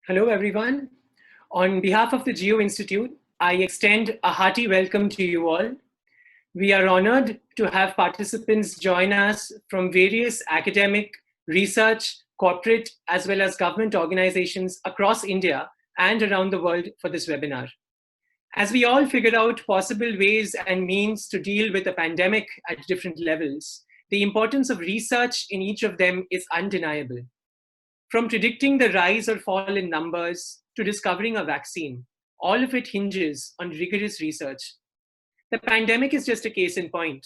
Hello, everyone. On behalf of the Geo Institute, I extend a hearty welcome to you all. We are honored to have participants join us from various academic, research, corporate, as well as government organizations across India and around the world for this webinar. As we all figure out possible ways and means to deal with the pandemic at different levels, the importance of research in each of them is undeniable. From predicting the rise or fall in numbers to discovering a vaccine, all of it hinges on rigorous research. The pandemic is just a case in point.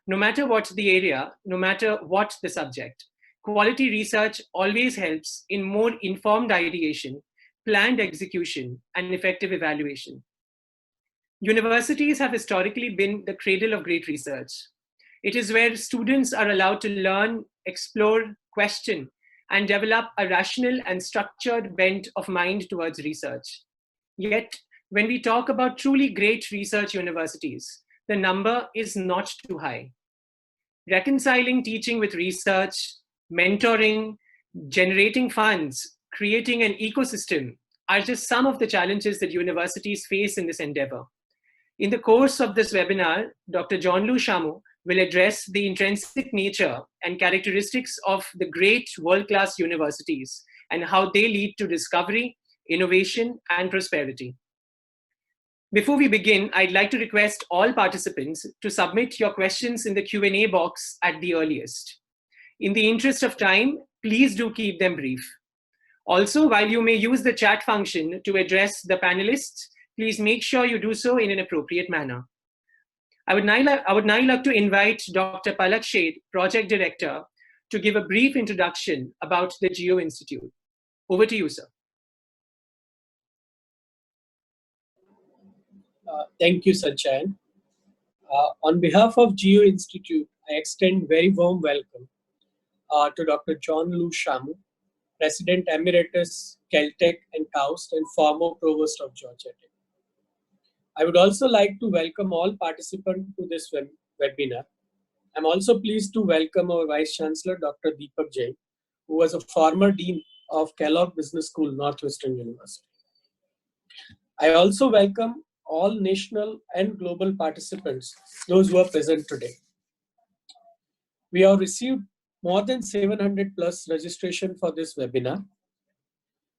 No matter what the area, no matter what the subject, quality research always helps in more informed ideation, planned execution, and effective evaluation. Universities have historically been the cradle of great research. It is where students are allowed to learn, explore, question, and develop a rational and structured bent of mind towards research. Yet, when we talk about truly great research universities, the number is not too high. Reconciling teaching with research, mentoring, generating funds, creating an ecosystem are just some of the challenges that universities face in this endeavor. In the course of this webinar, Dr. Chameau will address the intrinsic nature and characteristics of the great world-class universities and how they lead to discovery, innovation, and prosperity. Before we begin, I'd like to request all participants to submit your questions in the Q&A box at the earliest. In the interest of time, please do keep them brief. Also, while you may use the chat function to address the panelists, please make sure you do so in an appropriate manner. I would now like to invite Dr. Palak Sheth, Project Director, to give a brief introduction about the Geo Institute. Over to you, sir. Thank you, Sanchayan. On behalf of Geo Institute, I extend very warm welcome to Dr. Chameau, President Emeritus, Caltech and KAUST, and former Provost of Georgia Tech. I would also like to welcome all participants to this webinar. I'm also pleased to welcome our Vice Chancellor, Dr. Deepak Jain, who was a former Dean of Kellogg Business School, Northwestern University. I also welcome all national and global participants, those who are present today. We have received more than 700 plus registration for this webinar,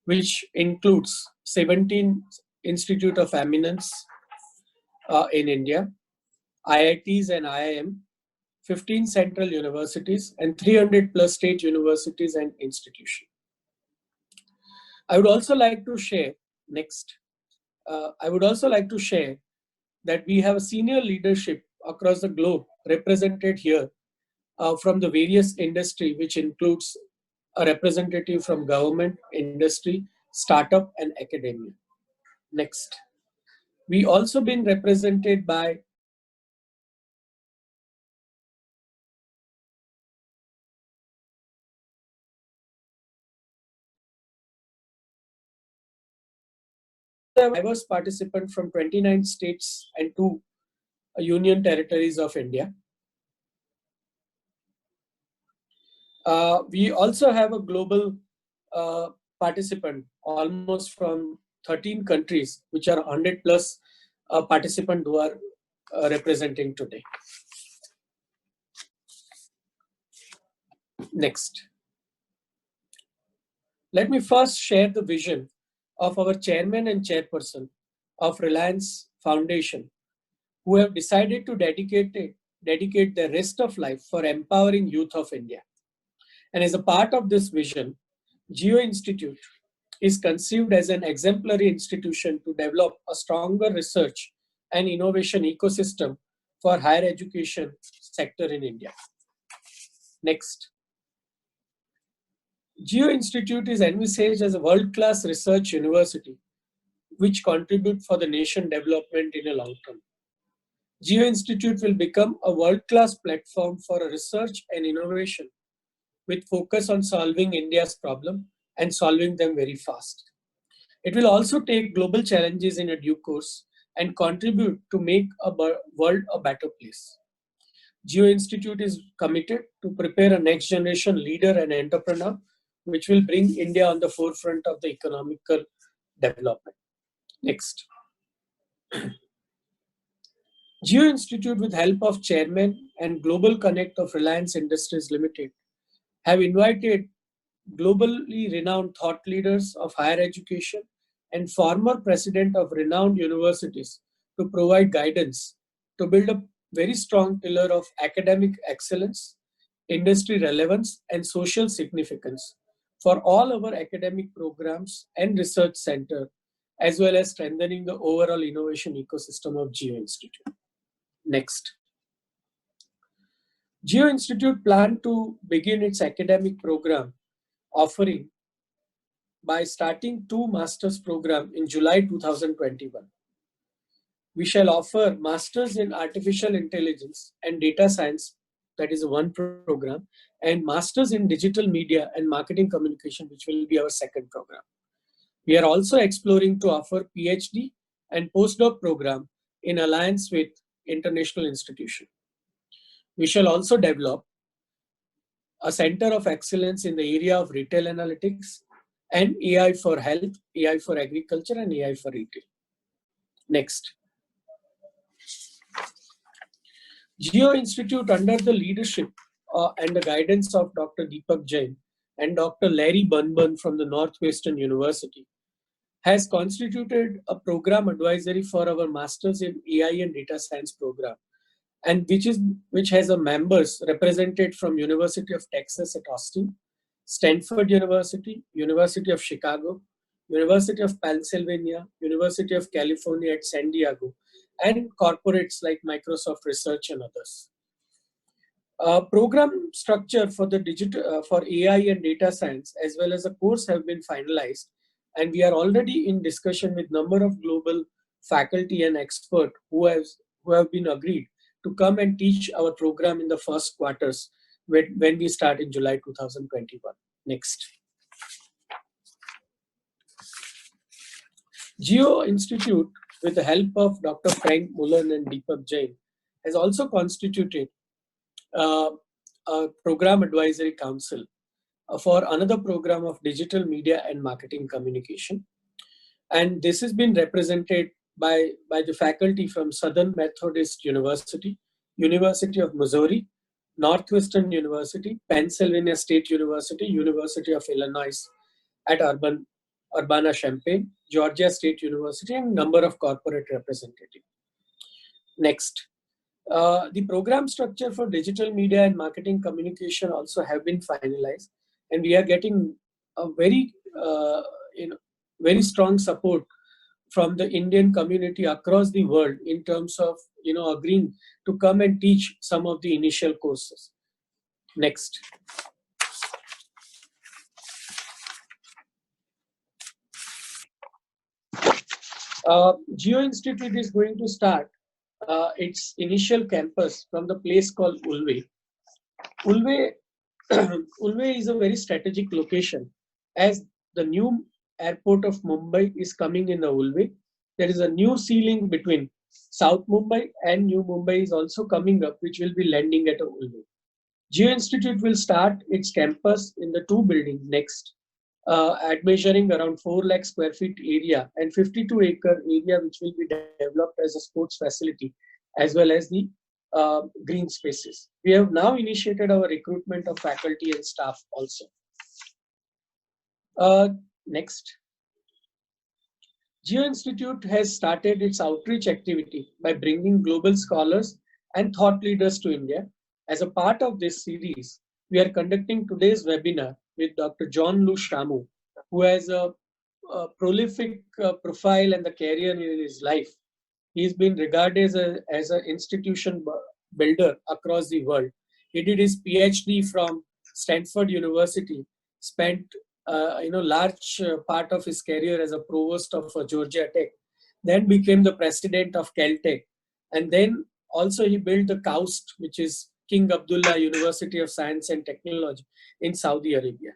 which includes 17 Institute of Eminence in India, IITs and IIM, 15 central universities, and 300 plus state universities and institutions. I would also like to share that we have a senior leadership across the globe represented here from the various industry, which includes a representative from government, industry, startup, and academia. Next. We also been represented by diverse participants from 29 states and 2 union territories of India. We also have a global participant, almost from 13 countries, which are 100 plus participants who are representing today. Next. Let me first share the vision of our chairman and chairperson of Reliance Foundation, who have decided to dedicate the rest of life for empowering youth of India. And as a part of this vision, Geo Institute is conceived as an exemplary institution to develop a stronger research and innovation ecosystem for higher education sector in India. Next. Geo Institute is envisaged as a world-class research university, which contribute for the nation development in a long term. Geo Institute will become a world-class platform for research and innovation with focus on solving India's problem and solving them very fast. It will also take global challenges in a due course and contribute to make a world a better place. Geo Institute is committed to prepare a next generation leader and entrepreneur which will bring India on the forefront of the economical development. Next. Geo Institute, with help of Chairman and Global Connect of Reliance Industries Limited, have invited globally renowned thought leaders of higher education and former president of renowned universities to provide guidance to build a very strong pillar of academic excellence, industry relevance, and social significance for all our academic programs and research center, as well as strengthening the overall innovation ecosystem of Geo Institute. Next. Geo Institute planned to begin its academic program offering by starting 2 master's program in July 2021. We shall offer Masters in Artificial Intelligence and Data Science, that is one program, and Masters in Digital Media and Marketing Communication, which will be our second program. We are also exploring to offer PhD and postdoc program in alliance with international institutions. We shall also develop a center of excellence in the area of retail analytics and AI for health, AI for agriculture, and AI for retail. Next. Geo Institute, under the leadership and the guidance of Dr. Deepak Jain and Dr. Larry Bunbun from the Northwestern University, has constituted a program advisory for our Masters in AI and Data Science program, and which has a members represented from University of Texas at Austin, Stanford University, University of Chicago, University of Pennsylvania, University of California at San Diego, and corporates like Microsoft Research and others. Program structure for the for AI and data science, as well as a course, have been finalized, and we are already in discussion with number of global faculty and experts who have been agreed to come and teach our program in the first quarters when we start in July 2021. Next. Geo Institute, with the help of Dr. Frank Mullen and Deepak Jain, has also constituted a program advisory council for another program of digital media and marketing communication. And this has been represented by the faculty from Southern Methodist University, University of Missouri, Northwestern University, Pennsylvania State University, University of Illinois at Urbana-Champaign, Georgia State University, and number of corporate representatives. Next. The program structure for digital media and marketing communication also have been finalized, and we are getting a very very strong support from the Indian community across the world in terms of agreeing to come and teach some of the initial courses. Next. Geo Institute is going to start its initial campus from the place called Ulve. Ulve is a very strategic location, as the new airport of Mumbai is coming in the Ulve. There is a new sea link between South Mumbai and New Mumbai is also coming up, which will be landing at Ulve. Geo Institute will start its campus in the 2 buildings next, at measuring around 4 lakh square feet area and 52-acre area, which will be developed as a sports facility, as well as the green spaces. We have now initiated our recruitment of faculty and staff also. Next. Geo Institute has started its outreach activity by bringing global scholars and thought leaders to India. As a part of this series, we are conducting today's webinar with Dr. John Lu Chameau, who has a prolific profile and the career in his life. He's been regarded as an institution builder across the world. He did his PhD from Stanford University, spent large part of his career as a provost of Georgia Tech, then became the president of Caltech, and then also he built the KAUST, which is King Abdullah University of Science and Technology in Saudi Arabia.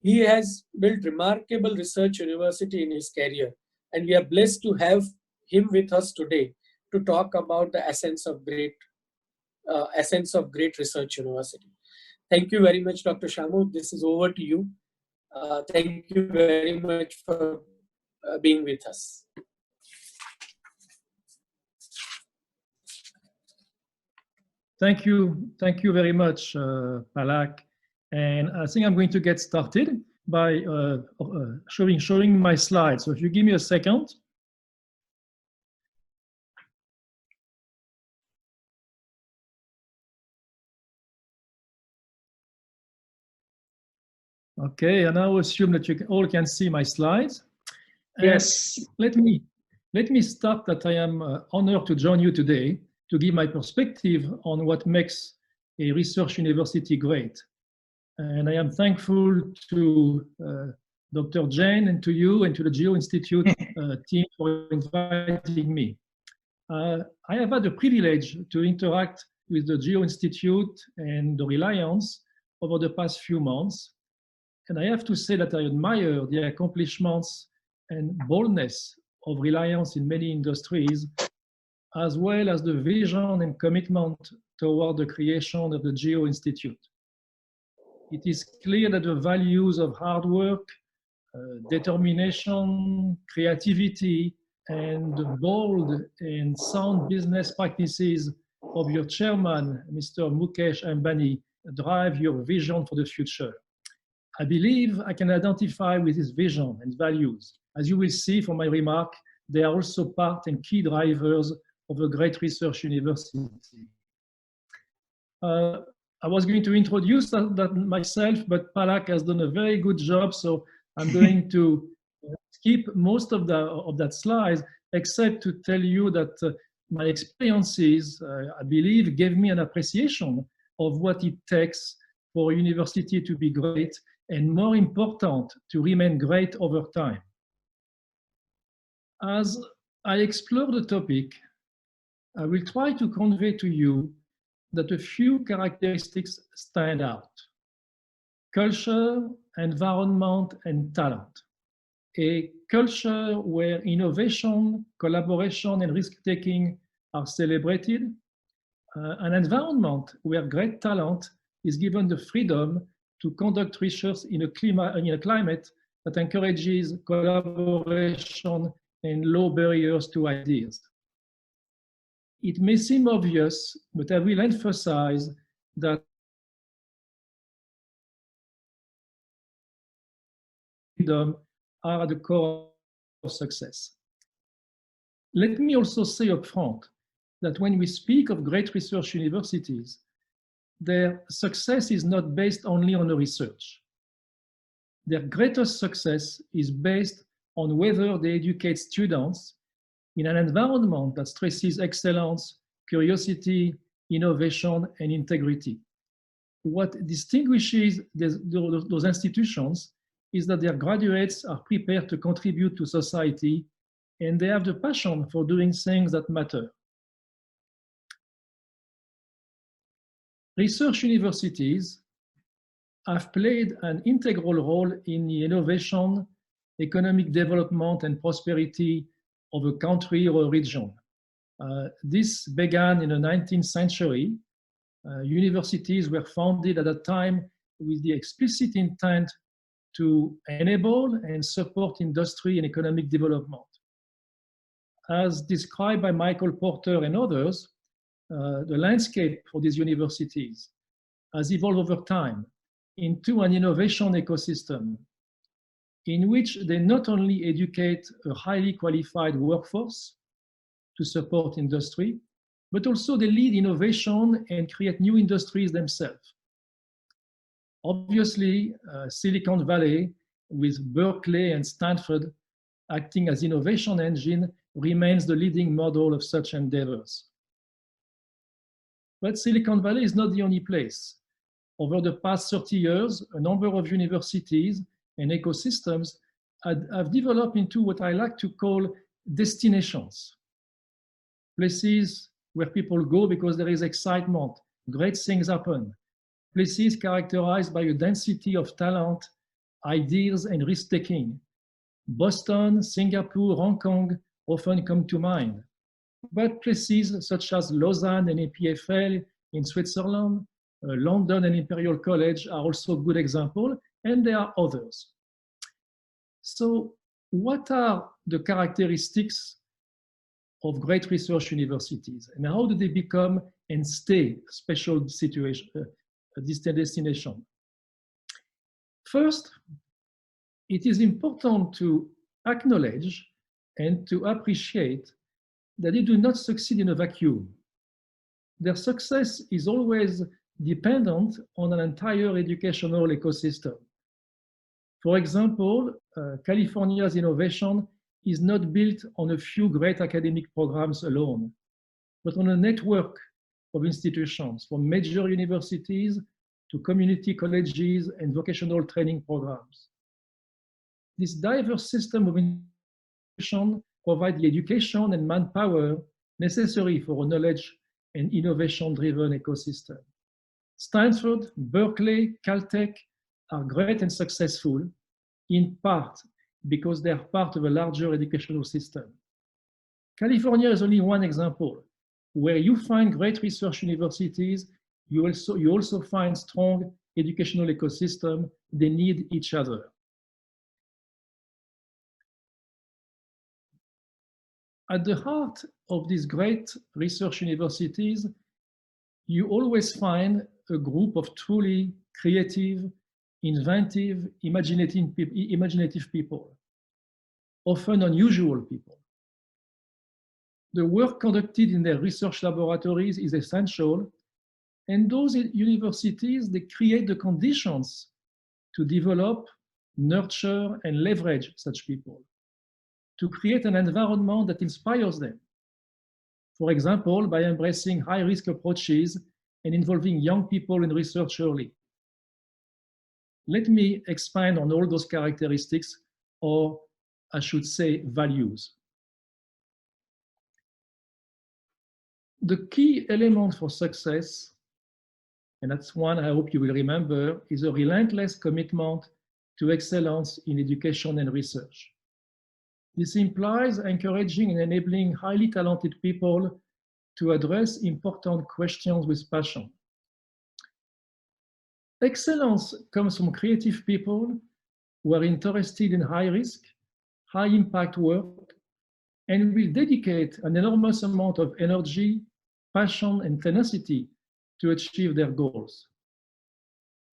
He has built remarkable research university in his career, and we are blessed to have him with us today to talk about the essence of great research university. Thank you very much, Dr. Chameau. This is over to you. Thank you very much for being with us. Thank you very much, Palak. And I think I'm going to get started by showing my slides. So if you give me a second. Okay, and I now assume that you all can see my slides. Yes. Let me start that I am honored to join you today to give my perspective on what makes a research university great. And I am thankful to Dr. Jain and to you and to the Geo Institute team for inviting me. I have had the privilege to interact with the Geo Institute and the Reliance over the past few months. And I have to say that I admire the accomplishments and boldness of Reliance in many industries, as well as the vision and commitment toward the creation of the Geo Institute. It is clear that the values of hard work, determination, creativity, and the bold and sound business practices of your chairman, Mr. Mukesh Ambani, drive your vision for the future. I believe I can identify with his vision and values. As you will see from my remark, they are also part and key drivers of a great research university. I was going to introduce that myself, but Palak has done a very good job, so I'm going to skip most of that slides, except to tell you that my experiences, I believe, gave me an appreciation of what it takes for a university to be great, and more important, to remain great over time. As I explore the topic, I will try to convey to you that a few characteristics stand out: culture, environment, and talent. A culture where innovation, collaboration, and risk-taking are celebrated. An environment where great talent is given the freedom to conduct research in a climate that encourages collaboration and low barriers to ideas. It may seem obvious, but I will emphasize that freedom are at the core of success. Let me also say up front that when we speak of great research universities, their success is not based only on the research. Their greatest success is based on whether they educate students in an environment that stresses excellence, curiosity, innovation, and integrity. What distinguishes those institutions is that their graduates are prepared to contribute to society, and they have the passion for doing things that matter. Research universities have played an integral role in the innovation, economic development, and prosperity of a country or a region. This began in the 19th century. Universities were founded at that time with the explicit intent to enable and support industry and economic development. As described by Michael Porter and others, the landscape for these universities has evolved over time into an innovation ecosystem in which they not only educate a highly qualified workforce to support industry, but also they lead innovation and create new industries themselves. Obviously, Silicon Valley, with Berkeley and Stanford acting as innovation engine, remains the leading model of such endeavors. But Silicon Valley is not the only place. Over the past 30 years, a number of universities and ecosystems have developed into what I like to call destinations. Places where people go because there is excitement, great things happen. Places characterized by a density of talent, ideas, and risk-taking. Boston, Singapore, Hong Kong often come to mind. But places such as Lausanne and EPFL in Switzerland, London and Imperial College are also good examples, and there are others. So what are the characteristics of great research universities, and how do they become and stay special destination? First, it is important to acknowledge and to appreciate that they do not succeed in a vacuum. Their success is always dependent on an entire educational ecosystem. For example, California's innovation is not built on a few great academic programs alone, but on a network of institutions, from major universities to community colleges and vocational training programs. This diverse system of institutions provides the education and manpower necessary for a knowledge and innovation-driven ecosystem. Stanford, Berkeley, Caltech are great and successful, in part because they are part of a larger educational system. California is only one example. Where you find great research universities, you also find strong educational ecosystem. They need each other. At the heart of these great research universities, you always find a group of truly creative, inventive, imaginative people, often unusual people. The work conducted in their research laboratories is essential, and those universities, they create the conditions to develop, nurture, and leverage such people, to create an environment that inspires them. For example, by embracing high-risk approaches and involving young people in research early. Let me expand on all those characteristics, or I should say values. The key element for success, and that's one I hope you will remember, is a relentless commitment to excellence in education and research. This implies encouraging and enabling highly talented people to address important questions with passion. Excellence comes from creative people who are interested in high risk, high impact work, and will dedicate an enormous amount of energy, passion, and tenacity to achieve their goals.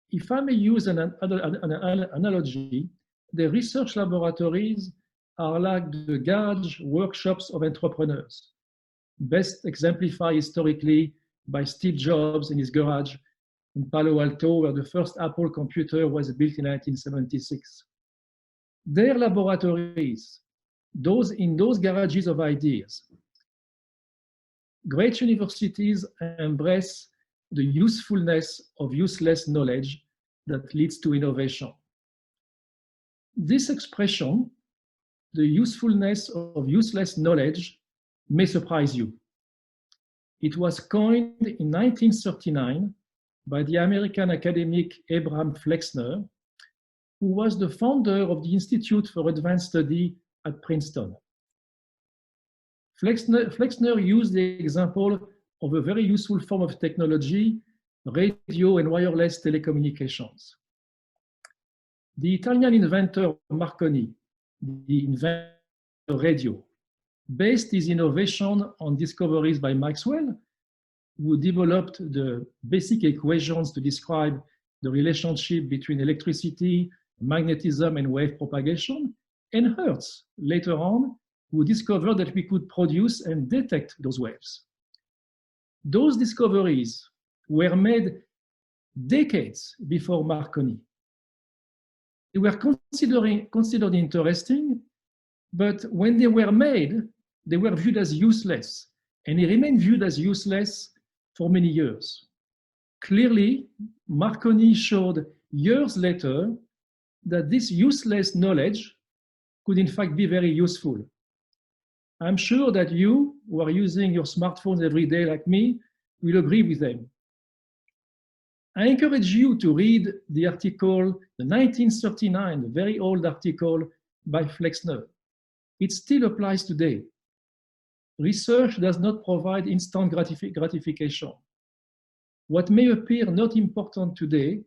If I may use an analogy, the research laboratories are like the garage workshops of entrepreneurs, best exemplified historically by Steve Jobs in his garage in Palo Alto, where the first Apple computer was built in 1976. Their laboratories, in those garages of ideas, great universities embrace the usefulness of useless knowledge that leads to innovation. This expression, the usefulness of useless knowledge, may surprise you. It was coined in 1939 by the American academic Abraham Flexner, who was the founder of the Institute for Advanced Study at Princeton. Flexner used the example of a very useful form of technology, radio and wireless telecommunications. The Italian inventor Marconi, the inventor of radio, based his innovation on discoveries by Maxwell, who developed the basic equations to describe the relationship between electricity, magnetism, and wave propagation, and Hertz, later on, who discovered that we could produce and detect those waves. Those discoveries were made decades before Marconi. They were considered interesting, but when they were made, they were viewed as useless, and they remained viewed as useless for many years. Clearly, Marconi showed years later that this useless knowledge could in fact be very useful. I'm sure that you, who are using your smartphones every day like me, will agree with them. I encourage you to read the article, the 1939, the very old article by Flexner. It still applies today. Research does not provide instant gratification. What may appear not important today,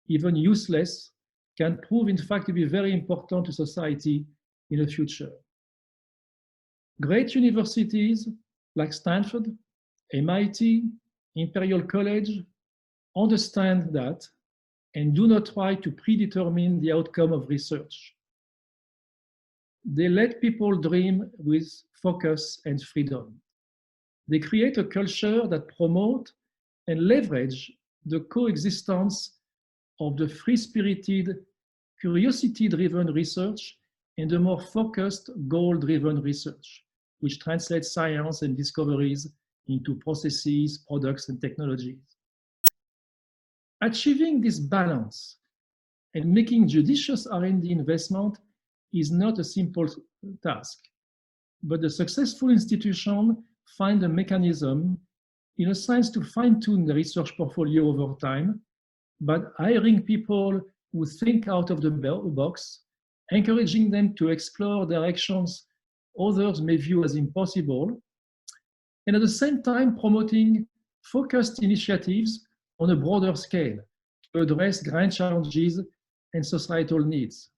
even useless, can prove, in fact, to be very important to society in the future. Great universities like Stanford, MIT, Imperial College understand that and do not try to predetermine the outcome of research. They let people dream with focus and freedom. They create a culture that promotes and leverage the coexistence of the free-spirited, curiosity-driven research and the more focused, goal-driven research, which translates science and discoveries into processes, products, and technologies. Achieving this balance and making judicious R&D investment is not a simple task, but the successful institution find a mechanism in a sense to fine-tune the research portfolio over time, but hiring people who think out of the box, encouraging them to explore directions others may view as impossible, and at the same time promoting focused initiatives on a broader scale to address grand challenges and societal needs.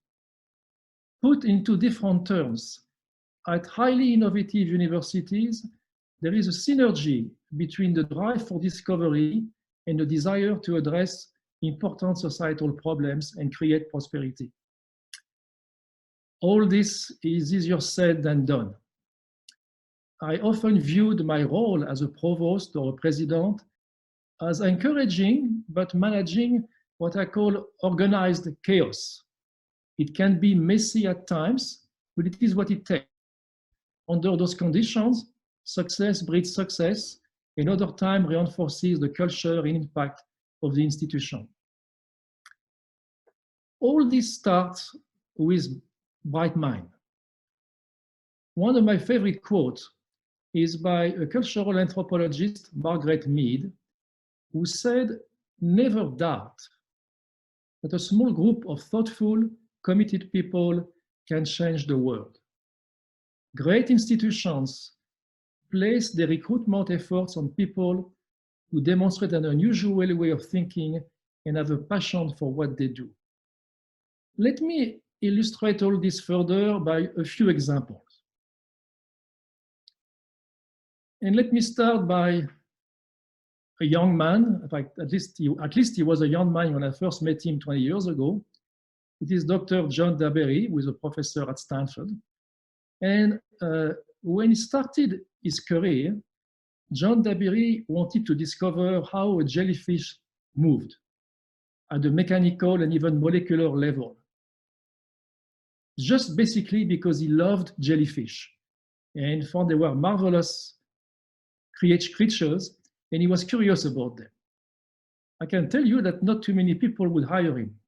Put into different terms, at highly innovative universities, there is a synergy between the drive for discovery and the desire to address important societal problems and create prosperity. All this is easier said than done. I often viewed my role as a provost or a president as encouraging but managing what I call organized chaos. It can be messy at times, but it is what it takes. Under those conditions, success breeds success, and over time reinforces the culture and impact of the institution. All this starts with bright mind. One of my favorite quotes is by a cultural anthropologist, Margaret Mead, who said, "Never doubt that a small group of thoughtful, committed people can change the world." Great institutions place their recruitment efforts on people who demonstrate an unusual way of thinking and have a passion for what they do. Let me illustrate all this further by a few examples. And let me start by a young man. In fact, at least he was a young man when I first met him 20 years ago. It is Dr. John Dabiri, who is a professor at Stanford. And when he started his career, John Dabiri wanted to discover how a jellyfish moved at the mechanical and even molecular level, just basically because he loved jellyfish and found they were marvelous creatures, and he was curious about them. I can tell you that not too many people would hire him.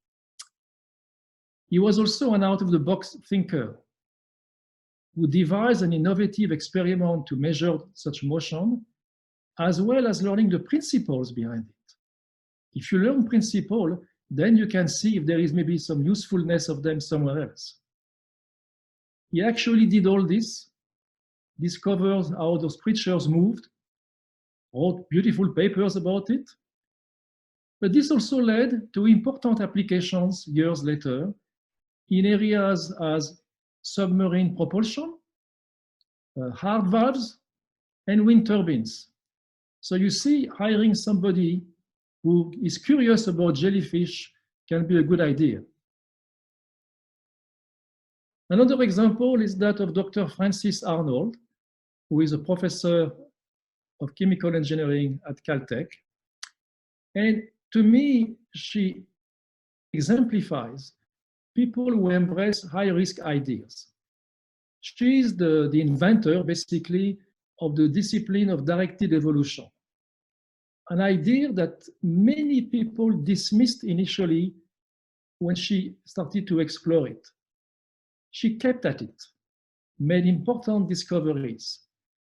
He was also an out-of-the-box thinker who devised an innovative experiment to measure such motion, as well as learning the principles behind it. If you learn principle, then you can see if there is maybe some usefulness of them somewhere else. He actually did all this, discovered how those creatures moved, wrote beautiful papers about it. But this also led to important applications years later in areas as submarine propulsion, heart valves, and wind turbines. So you see, hiring somebody who is curious about jellyfish can be a good idea. Another example is that of Dr. Frances Arnold, who is a professor of chemical engineering at Caltech. And to me, she exemplifies people who embrace high-risk ideas. She is the inventor, basically, of the discipline of directed evolution, an idea that many people dismissed initially when she started to explore it. She kept at it, made important discoveries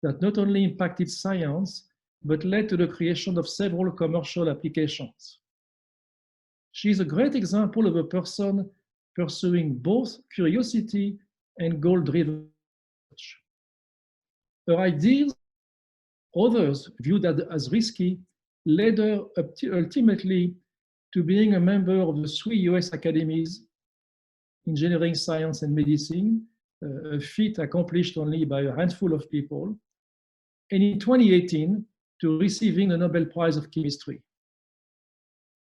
that not only impacted science, but led to the creation of several commercial applications. She is a great example of a person pursuing both curiosity and goal-driven research. Her ideas, others viewed as risky, led her ultimately to being a member of the 3 US academies engineering, science, and medicine, a feat accomplished only by a handful of people, and in 2018, to receiving the Nobel Prize of Chemistry.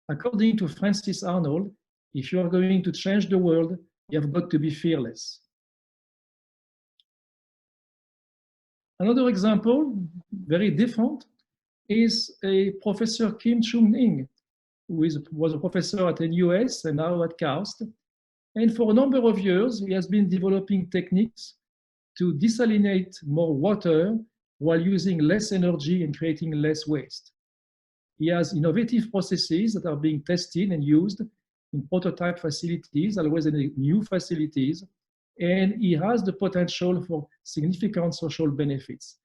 According to Francis Arnold, if you are going to change the world, you have got to be fearless. Another example, very different, is a Professor Kim Chung-ing, who was a professor at NUS and now at KAUST. And for a number of years, he has been developing techniques to desalinate more water while using less energy and creating less waste. He has innovative processes that are being tested and used in prototype facilities, always in new facilities, and he has the potential for significant social benefits.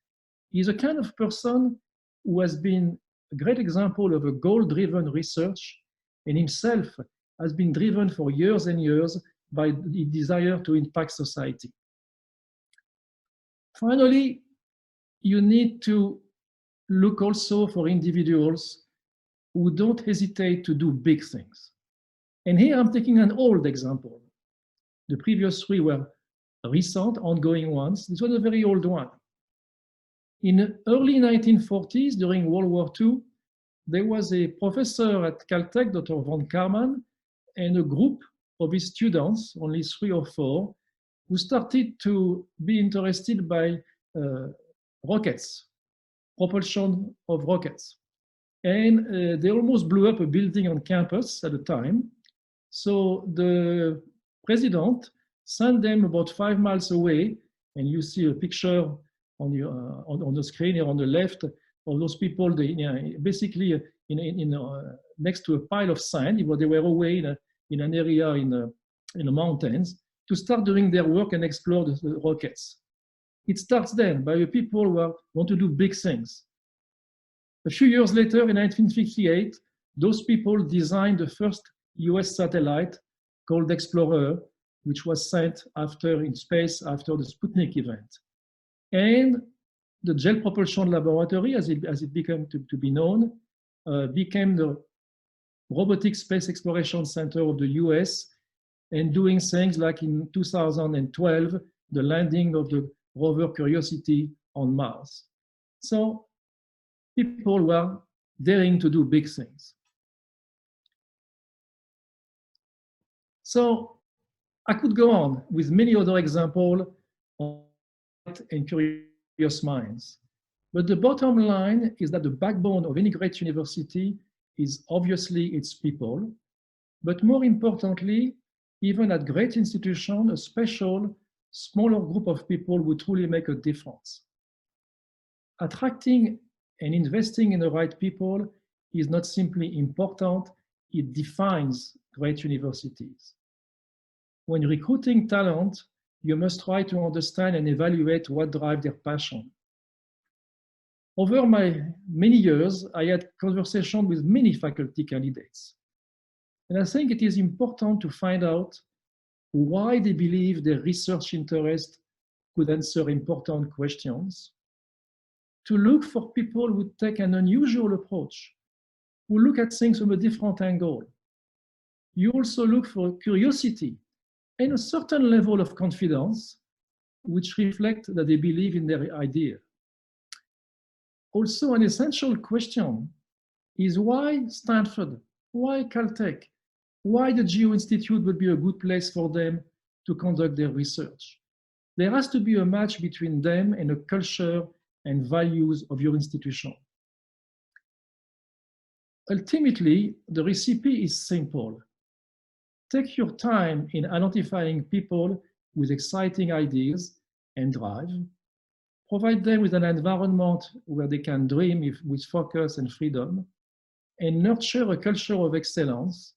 He's a kind of person who has been a great example of a goal-driven research, and himself has been driven for years and years by the desire to impact society. Finally, you need to look also for individuals who don't hesitate to do big things. And here I'm taking an old example. The previous three were recent, ongoing ones. This was a very old one. In the early 1940s, during World War II, there was a professor at Caltech, Dr. von Karman, and a group of his students, only 3 or 4, who started to be interested by rockets, propulsion of rockets. And they almost blew up a building on campus at the time. So the president sent them about 5 miles away, and you see a picture on, on the screen here on the left of those people, basically next to a pile of sand. They were away in an area in the mountains to start doing their work and explore the rockets. It starts then by people who want to do big things. A few years later, in 1958, those people designed the first US satellite called Explorer, which was sent in space after the Sputnik event. And the Jet Propulsion Laboratory, as it became to be known, became the Robotic Space Exploration Center of the US, and doing things like in 2012, the landing of the rover Curiosity on Mars. So people were daring to do big things. So I could go on with many other examples of and curious minds. But the bottom line is that the backbone of any great university is obviously its people, but more importantly, even at great institutions, a special, smaller group of people who truly make a difference. Attracting and investing in the right people is not simply important, it defines great universities. When recruiting talent, you must try to understand and evaluate what drives their passion. Over my many years, I had conversations with many faculty candidates. And I think it is important to find out why they believe their research interest could answer important questions, to look for people who take an unusual approach, who look at things from a different angle. You also look for curiosity and a certain level of confidence, which reflect that they believe in their idea. Also, an essential question is why Stanford, why Caltech, why the Geo Institute would be a good place for them to conduct their research. There has to be a match between them and the culture and values of your institution. Ultimately, the recipe is simple. Take your time in identifying people with exciting ideas and drive. Provide them with an environment where they can dream with focus and freedom, and nurture a culture of excellence.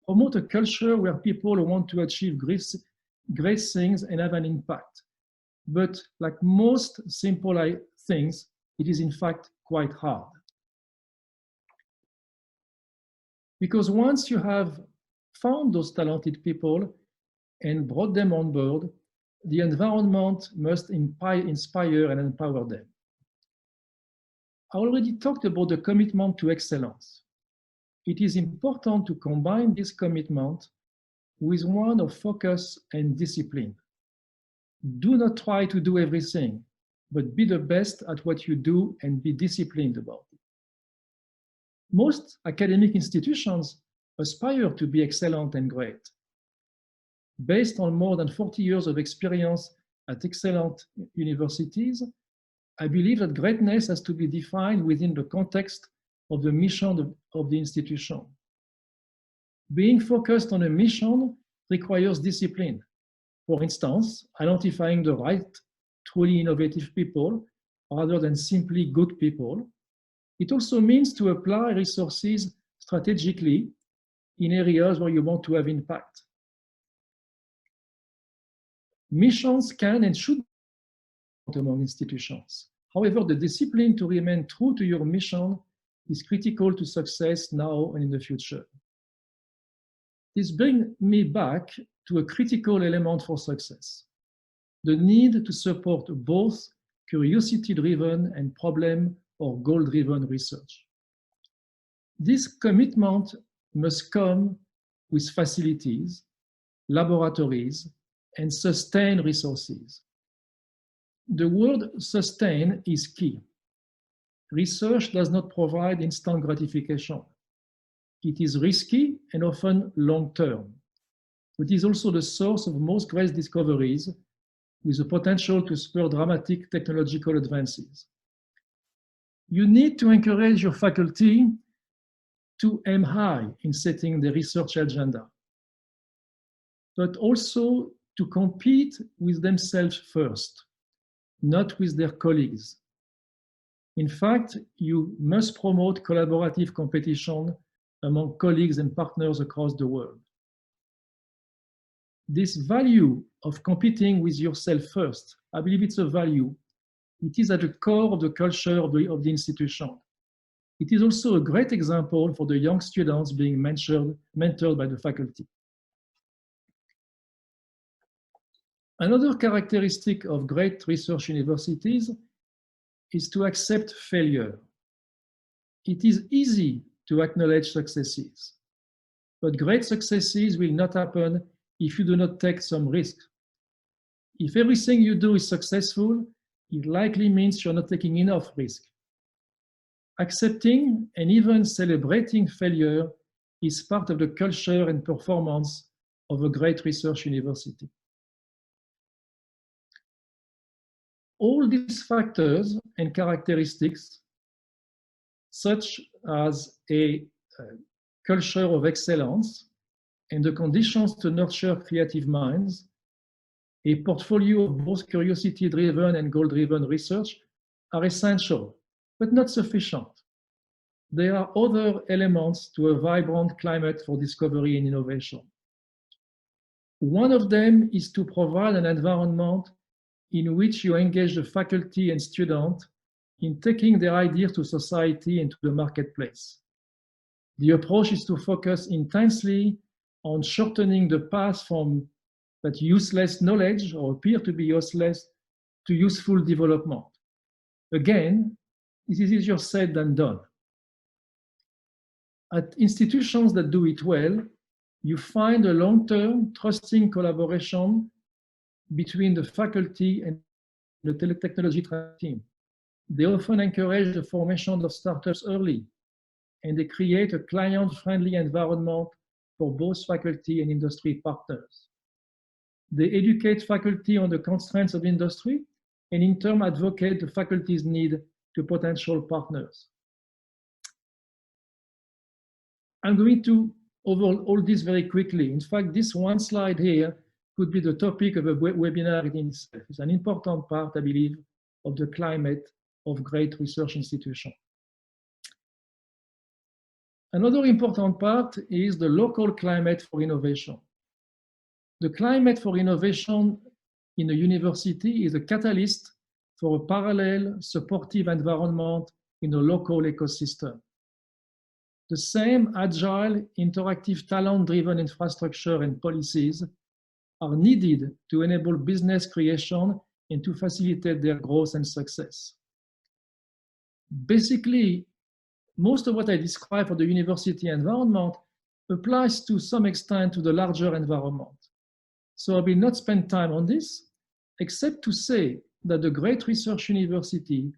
Promote a culture where people want to achieve great things and have an impact. But like most simple things, it is in fact quite hard. Because once you have found those talented people and brought them on board, the environment must inspire and empower them. I already talked about the commitment to excellence. It is important to combine this commitment with one of focus and discipline. Do not try to do everything, but be the best at what you do and be disciplined about it. Most academic institutions aspire to be excellent and great. Based on more than 40 years of experience at excellent universities, I believe that greatness has to be defined within the context of the mission of the institution. Being focused on a mission requires discipline. For instance, identifying the right, truly innovative people rather than simply good people. It also means to apply resources strategically in areas where you want to have impact. Missions can and should be among institutions. However, the discipline to remain true to your mission is critical to success now and in the future. This brings me back to a critical element for success: the need to support both curiosity-driven and problem or goal-driven research. This commitment must come with facilities, laboratories, and sustained resources. The word sustain is key. Research does not provide instant gratification. It is risky and often long-term. It is also the source of most great discoveries, with the potential to spur dramatic technological advances. You need to encourage your faculty to aim high in setting the research agenda, but also to compete with themselves first, not with their colleagues. In fact, you must promote collaborative competition among colleagues and partners across the world. This value of competing with yourself first, I believe it's a value. It is at the core of the culture of the institution. It is also a great example for the young students being mentored by the faculty. Another characteristic of great research universities is to accept failure. It is easy to acknowledge successes, but great successes will not happen if you do not take some risk. If everything you do is successful, it likely means you're not taking enough risk. Accepting and even celebrating failure is part of the culture and performance of a great research university. All these factors and characteristics, such as a culture of excellence and the conditions to nurture creative minds, a portfolio of both curiosity-driven and goal-driven research, are essential, but not sufficient. There are other elements to a vibrant climate for discovery and innovation. One of them is to provide an environment in which you engage the faculty and students in taking their ideas to society and to the marketplace. The approach is to focus intensely on shortening the path from that useless knowledge, or appear to be useless, to useful development. Again, this is easier said than done. At institutions that do it well, you find a long-term, trusting collaboration between the faculty and the technology team. They often encourage the formation of startups early, and they create a client-friendly environment for both faculty and industry partners. They educate faculty on the constraints of industry, and in turn advocate the faculty's need to potential partners. I'm going to overhaul all this very quickly. In fact, this one slide here could be the topic of a webinar in itself. It's an important part, I believe, of the climate of great research institutions. Another important part is the local climate for innovation. The climate for innovation in a university is a catalyst for a parallel, supportive environment in a local ecosystem. The same agile, interactive, talent-driven infrastructure and policies are needed to enable business creation and to facilitate their growth and success. Basically, most of what I describe for the university environment applies to some extent to the larger environment. So I will not spend time on this, except to say that the great research university,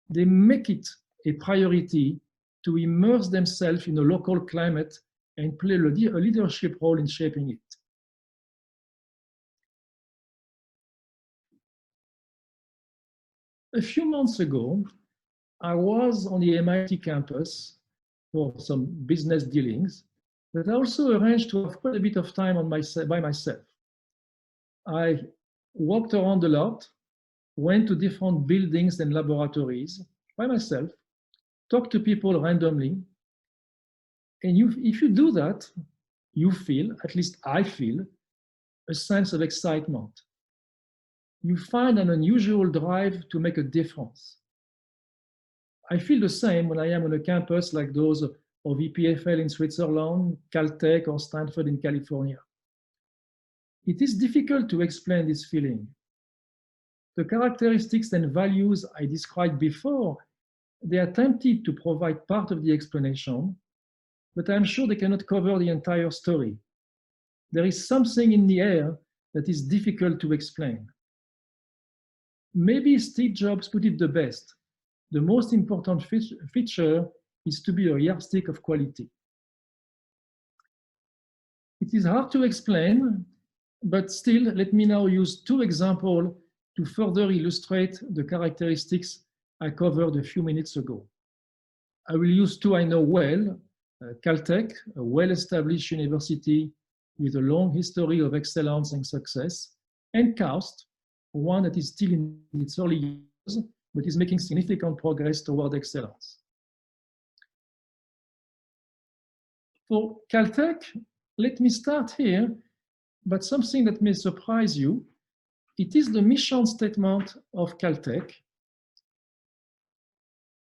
they make it a priority to immerse themselves in a local climate and play a leadership role in shaping it. A few months ago, I was on the MIT campus for some business dealings, but I also arranged to have quite a bit of time by myself. I walked around a lot, went to different buildings and laboratories by myself, talked to people randomly. And if you do that, you feel, at least I feel, a sense of excitement. You find an unusual drive to make a difference. I feel the same when I am on a campus like those of EPFL in Switzerland, Caltech, or Stanford in California. It is difficult to explain this feeling. The characteristics and values I described before, they attempted to provide part of the explanation, but I'm sure they cannot cover the entire story. There is something in the air that is difficult to explain. Maybe Steve Jobs put it the best. The most important feature is to be a yardstick of quality. It is hard to explain, but still, let me now use two examples to further illustrate the characteristics I covered a few minutes ago. I will use two I know well, Caltech, a well-established university with a long history of excellence and success, and KAUST, one that is still in its early years, but is making significant progress toward excellence. For Caltech, let me start here, but something that may surprise you. It is the mission statement of Caltech.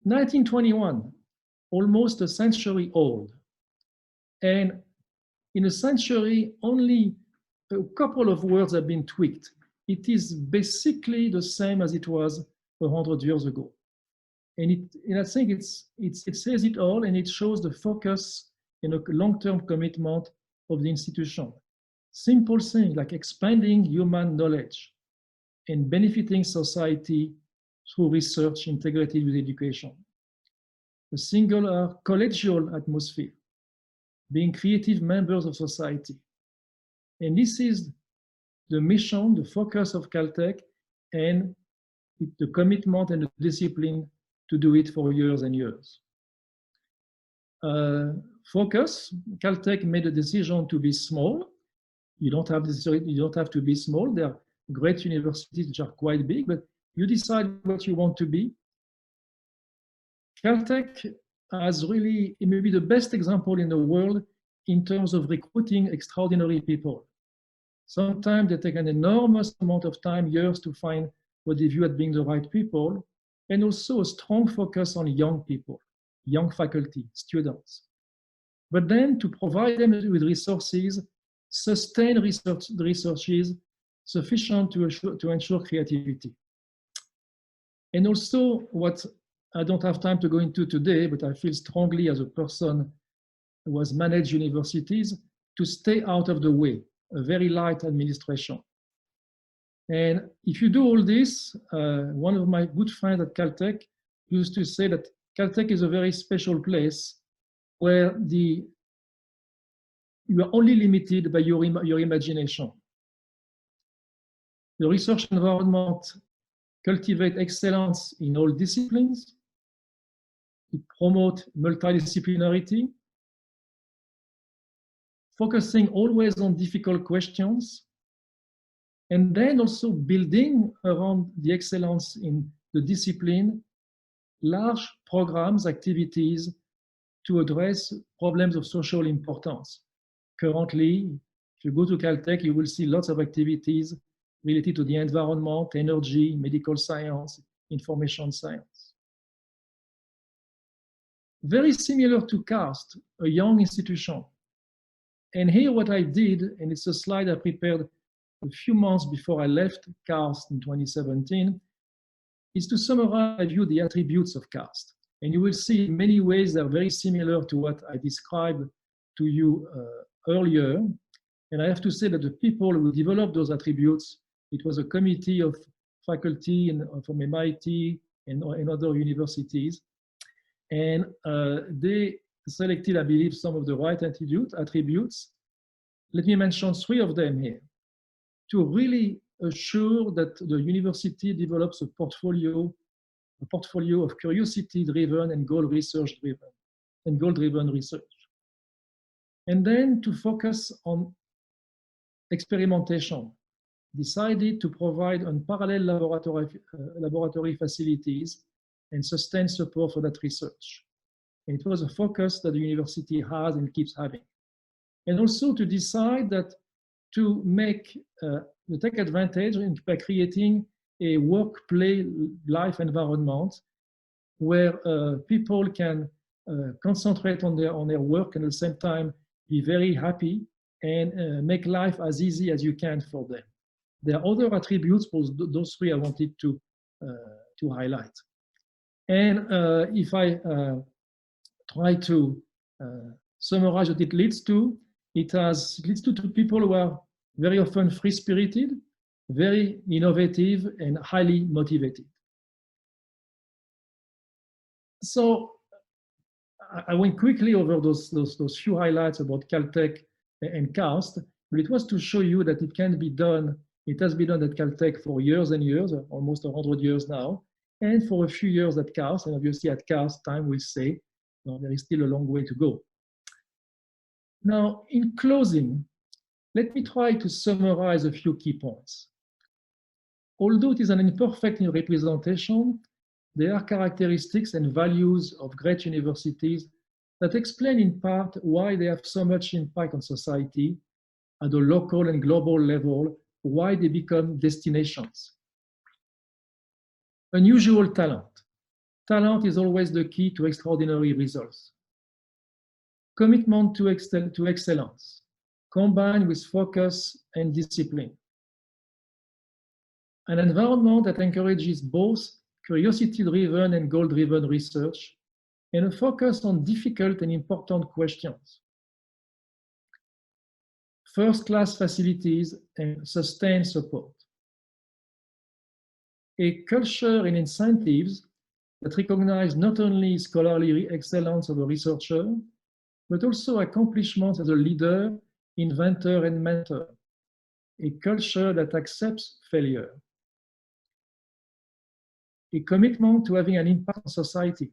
1921, almost a century old. And in a century, only a couple of words have been tweaked. It is basically the same as it was 100 years ago. And I think it says it all, and it shows the focus and a long-term commitment of the institution. Simple things like expanding human knowledge and benefiting society through research integrated with education. A singular collegial atmosphere, being creative members of society. And this is the mission, the focus of Caltech, and the commitment and the discipline to do it for years and years. Focus, Caltech made a decision to be small. You don't have to be small. There are great universities which are quite big, but you decide what you want to be. Caltech has really, it may be the best example in the world in terms of recruiting extraordinary people. Sometimes they take an enormous amount of time, years, to find what they view as being the right people, and also a strong focus on young people, young faculty, students. But then to provide them with resources, sustain researches sufficient to ensure creativity. And also what I don't have time to go into today, but I feel strongly as a person who has managed universities, to stay out of the way, a very light administration. And if you do all this, one of my good friends at Caltech used to say that Caltech is a very special place where you are only limited by your imagination. The research environment cultivates excellence in all disciplines. It promotes multidisciplinarity, focusing always on difficult questions, and then also building around the excellence in the discipline, large programs, activities to address problems of social importance. Currently, if you go to Caltech, you will see lots of activities related to the environment, energy, medical science, information science. Very similar to KAUST, a young institution. And here what I did, and it's a slide I prepared a few months before I left KAUST in 2017, is to summarize the attributes of KAUST. And you will see in many ways they're very similar to what I described to you earlier. And I have to say that the people who developed those attributes, it was a committee of faculty from MIT and other universities. And they selected, I believe, some of the right attributes. Let me mention 3 of them here. To really assure that the university develops a portfolio of curiosity-driven and goal-driven research. And then to focus on experimentation, decided to provide unparalleled laboratory facilities and sustain support for that research. And it was a focus that the university has and keeps having. And also to decide that to take advantage by creating a work-play-life environment where people can concentrate on their work and at the same time be very happy and make life as easy as you can for them. There are other attributes, but those 3 I wanted to highlight. And if I try to summarize what it leads to, it leads to people who are very often free-spirited, very innovative, and highly motivated. So I went quickly over those few highlights about Caltech and KAUST, but it was to show you that it can be done. It has been done at Caltech for years and years, almost 100 years now, and for a few years at KAUST. And obviously at KAUST, time will say, no, there is still a long way to go. Now, in closing, let me try to summarize a few key points. Although it is an imperfect representation, there are characteristics and values of great universities that explain in part why they have so much impact on society at a local and global level, why they become destinations. Unusual talent. Talent is always the key to extraordinary results. Commitment to excellence, combined with focus and discipline. An environment that encourages both curiosity-driven and goal-driven research, and a focus on difficult and important questions. First-class facilities and sustained support. A culture and incentives that recognize not only scholarly excellence of a researcher, but also accomplishments as a leader, inventor, and mentor. A culture that accepts failure. A commitment to having an impact on society.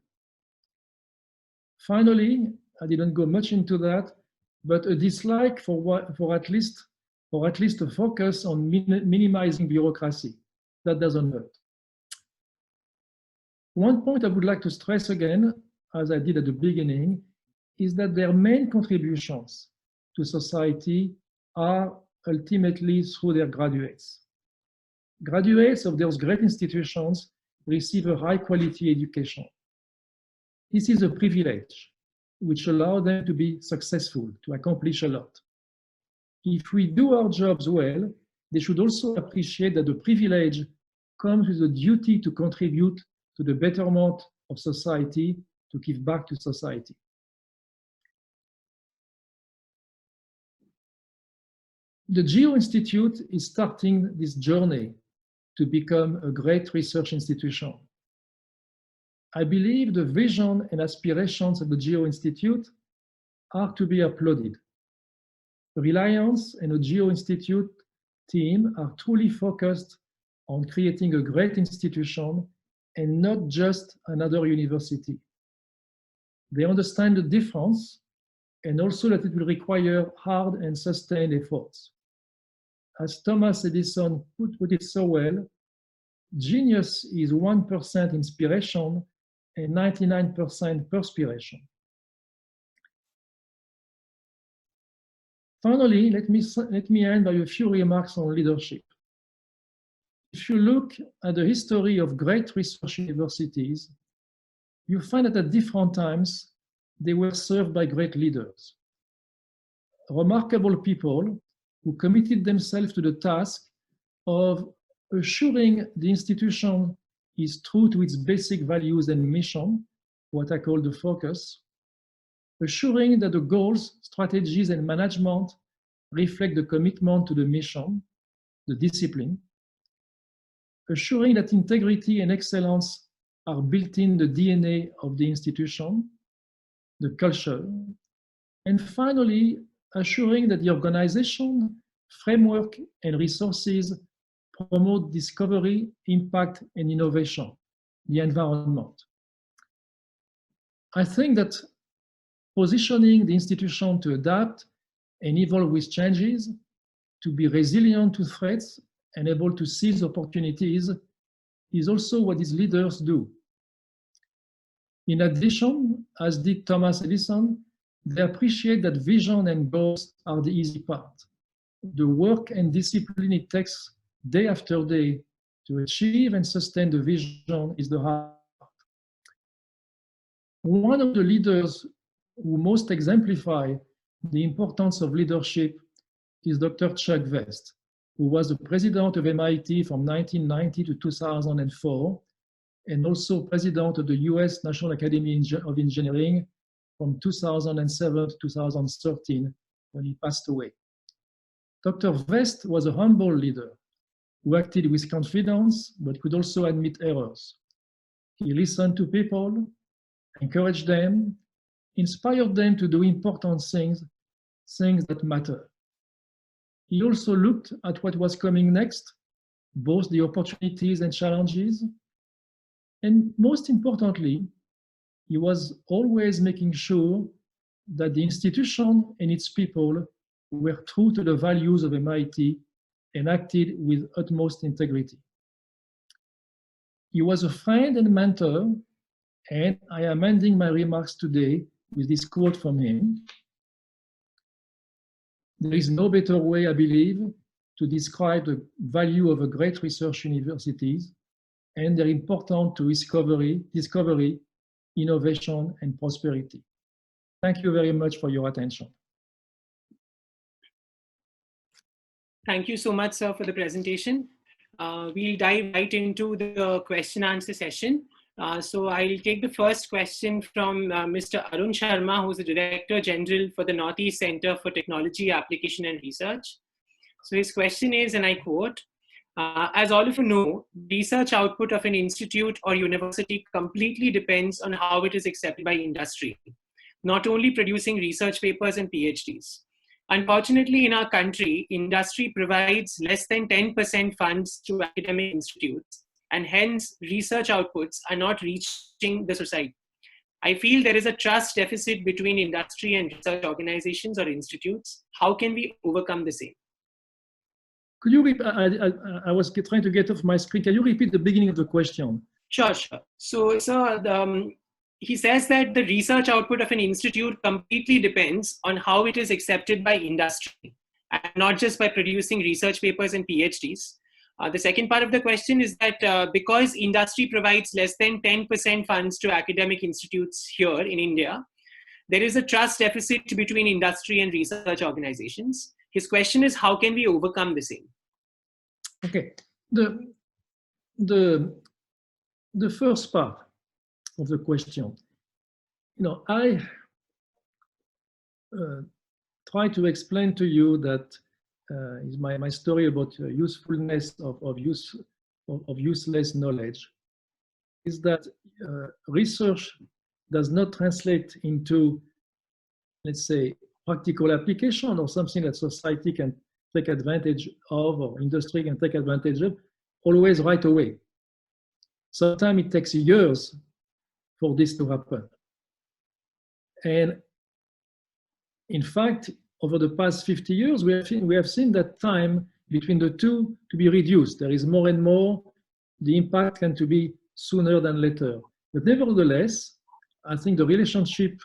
Finally, I didn't go much into that, but a dislike for at least a focus on minimizing bureaucracy. That doesn't hurt. One point I would like to stress again, as I did at the beginning, is that their main contributions to society are ultimately through their graduates. Graduates of those great institutions receive a high-quality education. This is a privilege which allows them to be successful, to accomplish a lot. If we do our jobs well, they should also appreciate that the privilege comes with a duty to contribute to the betterment of society, to give back to society. The GEO Institute is starting this journey to become a great research institution. I believe the vision and aspirations of the GEO Institute are to be applauded. Reliance and the GEO Institute team are truly focused on creating a great institution and not just another university. They understand the difference and also that it will require hard and sustained efforts. As Thomas Edison put it so well, genius is 1% inspiration and 99% perspiration. Finally, let me end by a few remarks on leadership. If you look at the history of great research universities, you find that at different times, they were served by great leaders. Remarkable people who committed themselves to the task of assuring the institution is true to its basic values and mission, what I call the focus, assuring that the goals, strategies, and management reflect the commitment to the mission, the discipline, assuring that integrity and excellence are built in the DNA of the institution, the culture, and finally, assuring that the organization, framework, and resources promote discovery, impact, and innovation, the environment. I think that positioning the institution to adapt and evolve with changes, to be resilient to threats and able to seize opportunities is also what these leaders do. In addition, as did Thomas Edison, they appreciate that vision and goals are the easy part. The work and discipline it takes day after day to achieve and sustain the vision is the hard part. One of the leaders who most exemplify the importance of leadership is Dr. Chuck Vest, who was the president of MIT from 1990 to 2004, and also president of the US National Academy of Engineering from 2007 to 2013, when he passed away. Dr. Vest was a humble leader who acted with confidence, but could also admit errors. He listened to people, encouraged them, inspired them to do important things that matter. He also looked at what was coming next, both the opportunities and challenges. And most importantly, he was always making sure that the institution and its people were true to the values of MIT and acted with utmost integrity. He was a friend and mentor, and I am ending my remarks today with this quote from him. There is no better way, I believe, to describe the value of a great research universities and their importance to discovery, innovation, and prosperity. Thank you very much for your attention. Thank you so much, sir, for the presentation. We'll dive right into the question answer session. So I'll take the first question from Mr. Arun Sharma, who's the Director General for the Northeast Center for Technology, Application and Research. So his question is, and I quote, as all of you know, research output of an institute or university completely depends on how it is accepted by industry, not only producing research papers and PhDs. Unfortunately, in our country, industry provides less than 10% funds to academic institutes, and hence research outputs are not reaching the society. I feel there is a trust deficit between industry and research organizations or institutes. How can we overcome the same? Could you repeat? I was trying to get off my screen. Can you repeat the beginning of the question? Sure. So he says that the research output of an institute completely depends on how it is accepted by industry, and not just by producing research papers and PhDs. The second part of the question is that because industry provides less than 10% funds to academic institutes here in India, there is a trust deficit between industry and research organizations. His question is, how can we overcome the same? Okay, the first part of the question, I try to explain to you that is my story about usefulness of useless knowledge, is that research does not translate into, let's say, practical application or something that society can take advantage of or industry can take advantage of always right away. Sometimes it takes years for this to happen. And in fact, over the past 50 years, we have seen that time between the two to be reduced. There is more and more, the impact can to be sooner than later. But nevertheless, I think the relationship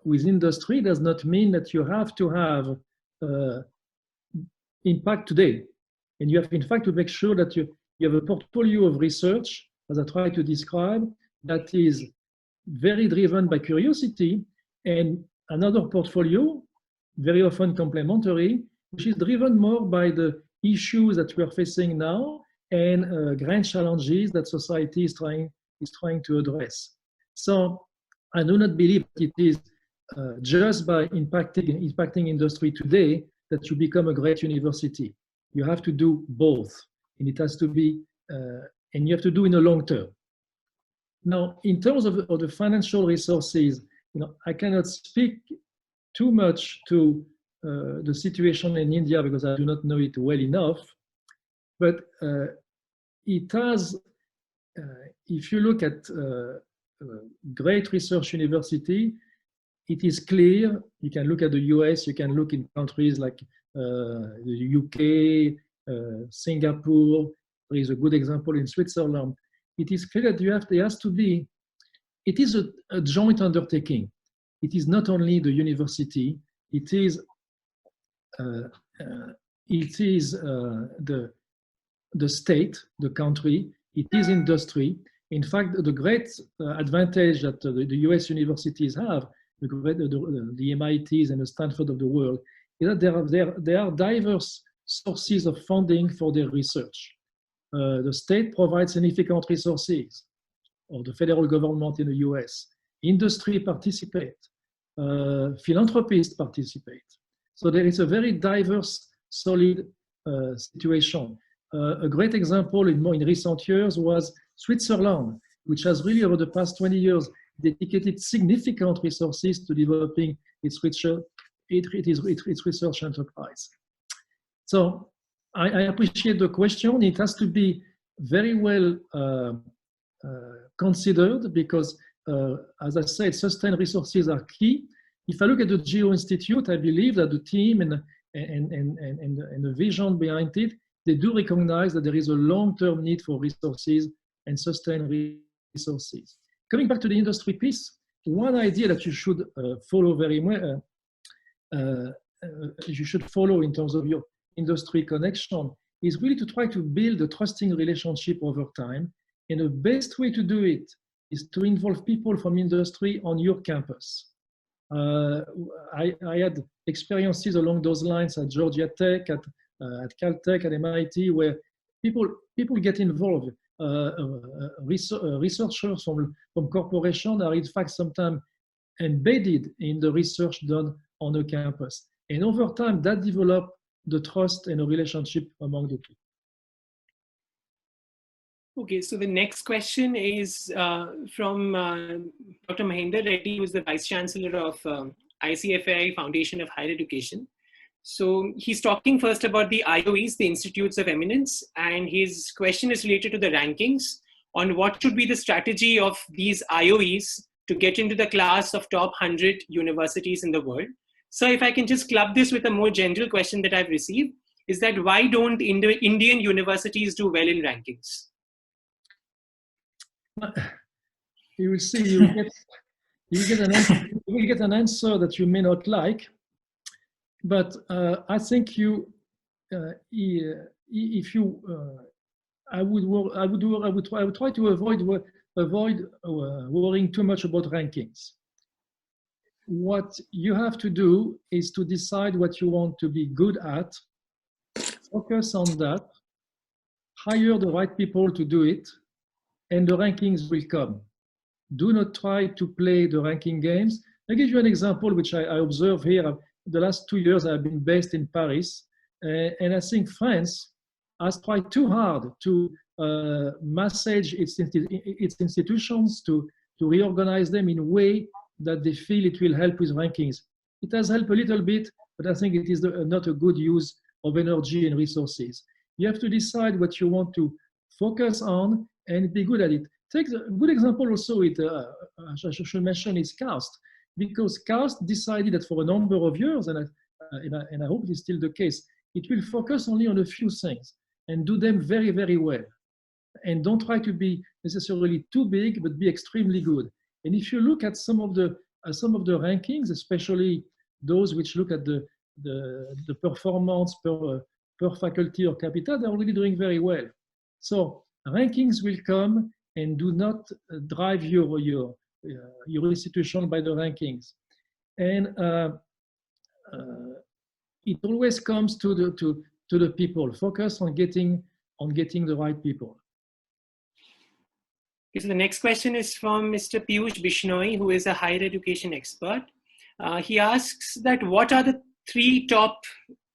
with industry does not mean that you have to have impact today. And you have, in fact, to make sure that you have a portfolio of research, as I try to describe, that is very driven by curiosity, and another portfolio, very often complementary, which is driven more by the issues that we are facing now and grand challenges that society is trying to address. So I do not believe that it is just by impacting industry today that you become a great university. You have to do both, and it has to be, and you have to do in the long term. Now, in terms of the financial resources, I cannot speak too much to the situation in India because I do not know it well enough. But it has, if you look at great research university, it is clear. You can look at the US, you can look in countries like the UK, Singapore. There is a good example in Switzerland. It is clear that there has to be, it is a joint undertaking. It is not only the university, it is the state, the country, it is industry. In fact, the great advantage that the US universities have, the MITs and the Stanford of the world, is that there are diverse sources of funding for their research. The state provides significant resources, or the federal government in the US. Industry participate, philanthropists participate. So there is a very diverse, solid situation. A great example in recent years was Switzerland, which has really over the past 20 years dedicated significant resources to developing its research enterprise. So I appreciate the question. It has to be very well considered because, as I said, sustained resources are key. If I look at the Geo Institute, I believe that the team and the vision behind it, they do recognize that there is a long-term need for resources and sustained resources. Coming back to the industry piece, one idea that you should follow very well, you should follow in terms of your industry connection is really to try to build a trusting relationship over time. And the best way to do it is to involve people from industry on your campus. I had experiences along those lines at Georgia Tech, at Caltech, at MIT, where people get involved. Researchers from corporations are in fact sometimes embedded in the research done on the campus. And over time, that develops the trust and a relationship among the two. Okay, so the next question is from Dr. Mahendra Reddy, who is the Vice Chancellor of ICFAI Foundation of Higher Education. So he's talking first about the IOEs, the Institutes of Eminence, and his question is related to the rankings on what should be the strategy of these IOEs to get into the class of top 100 universities in the world. So if I can just club this with a more general question that I've received, is that why don't Indian universities do well in rankings? You will see, you will get an answer that you may not like, but I think I would try to avoid worrying too much about rankings. What you have to do is to decide what you want to be good at, focus on that, hire the right people to do it, and the rankings will come. Do not try to play the ranking games. I'll give you an example which I observe here. The last 2 years I've been based in Paris, and I think France has tried too hard to massage its institutions, to reorganize them in a way that they feel it will help with rankings. It has helped a little bit, but I think it is not a good use of energy and resources. You have to decide what you want to focus on and be good at it. Take a good example also, I should mention, is KAUST, because KAUST decided that for a number of years, and I hope it is still the case, it will focus only on a few things and do them very, very well. And don't try to be necessarily too big, but be extremely good. And if you look at some of the rankings, especially those which look at the performance per faculty or capita, they're already doing very well. So rankings will come, and do not drive your institution by the rankings. And it always comes to the people. Focus on getting the right people. Okay, so the next question is from Mr. Piyush Bishnoi, who is a higher education expert. He asks that what are the 3 top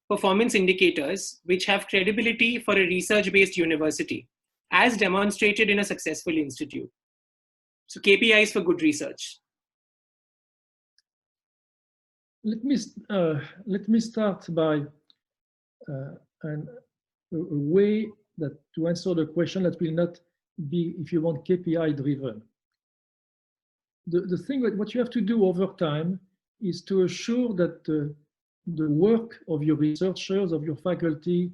performance indicators which have credibility for a research-based university, as demonstrated in a successful institute? So KPIs for good research. Let me start by a way that to answer the question that will not be, if you want, KPI driven. The thing that what you have to do over time is to assure that the work of your researchers, of your faculty,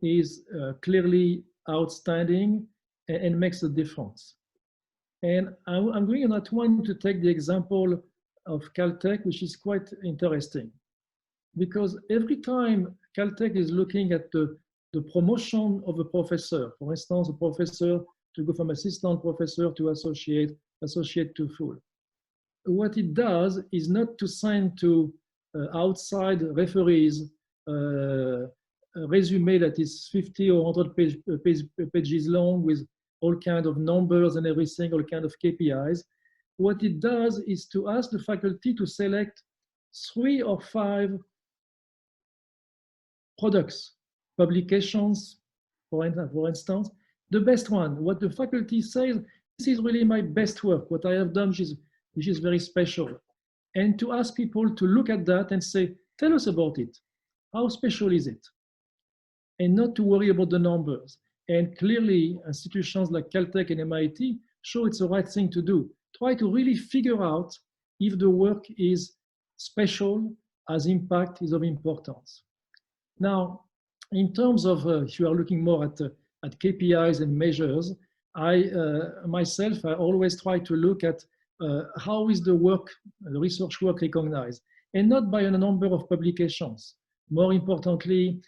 is clearly outstanding and makes a difference. And I'm going at one to take the example of Caltech, which is quite interesting, because every time Caltech is looking at the promotion of a professor, for instance, a professor to go from assistant professor to associate to full, what it does is not to send to outside referees a resume that is 50 or 100 pages long with all kinds of numbers and every single kind of KPIs. What it does is to ask the faculty to select 3 or 5 products, publications, for instance, the best one. What the faculty says, this is really my best work, what I have done, which is very special. And to ask people to look at that and say, tell us about it. How special is it? And not to worry about the numbers. And clearly, institutions like Caltech and MIT show it's the right thing to do. Try to really figure out if the work is special, as impact is of importance. Now, in terms of, if you are looking more at KPIs and measures, I always try to look at how is the work, the research work recognized, and not by a number of publications. More importantly,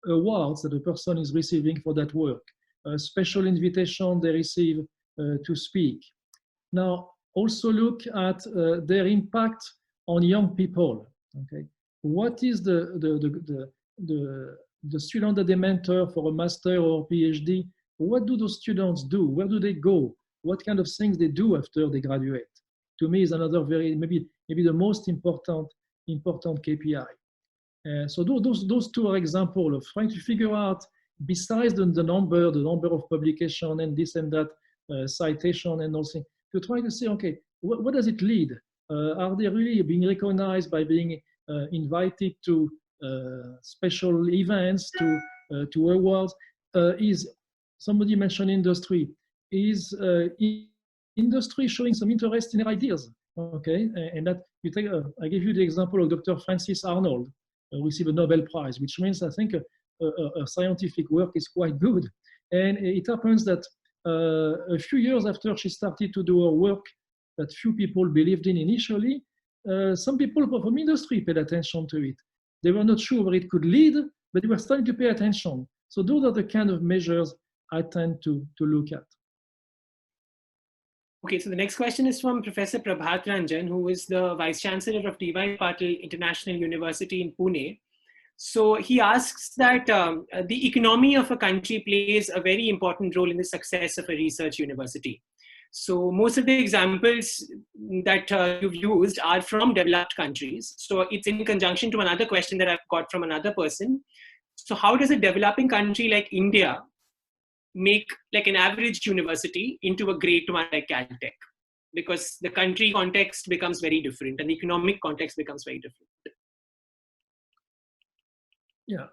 awards that the person is receiving for that work, a special invitation they receive to speak. Now, also look at their impact on young people. Okay, what is the student that they mentor for a master or PhD? What do those students do? Where do they go? What kind of things they do after they graduate? To me, is another very maybe the most important KPI. So those 2 are examples of trying to figure out, besides the number of publication and this and that citation and all things, to try to say, okay, what does it lead? Are they really being recognized by being invited to special events, to awards? Is somebody mentioned industry? Is industry showing some interest in their ideas? Okay, and that you take. I give you the example of Dr. Frances Arnold, received a Nobel Prize, which means I think a scientific work is quite good. And it happens that a few years after she started to do her work that few people believed in initially, some people from industry paid attention to it. They were not sure where it could lead, but they were starting to pay attention. So those are the kind of measures I tend to look at. Okay, so the next question is from Professor Prabhat Ranjan, who is the Vice Chancellor of D.Y. Patil International University in Pune. So he asks that the economy of a country plays a very important role in the success of a research university. So most of the examples that you've used are from developed countries. So it's in conjunction to another question that I've got from another person. So how does a developing country like India make like an average university into a great one like Caltech? Because the country context becomes very different and the economic context becomes very different. Yeah,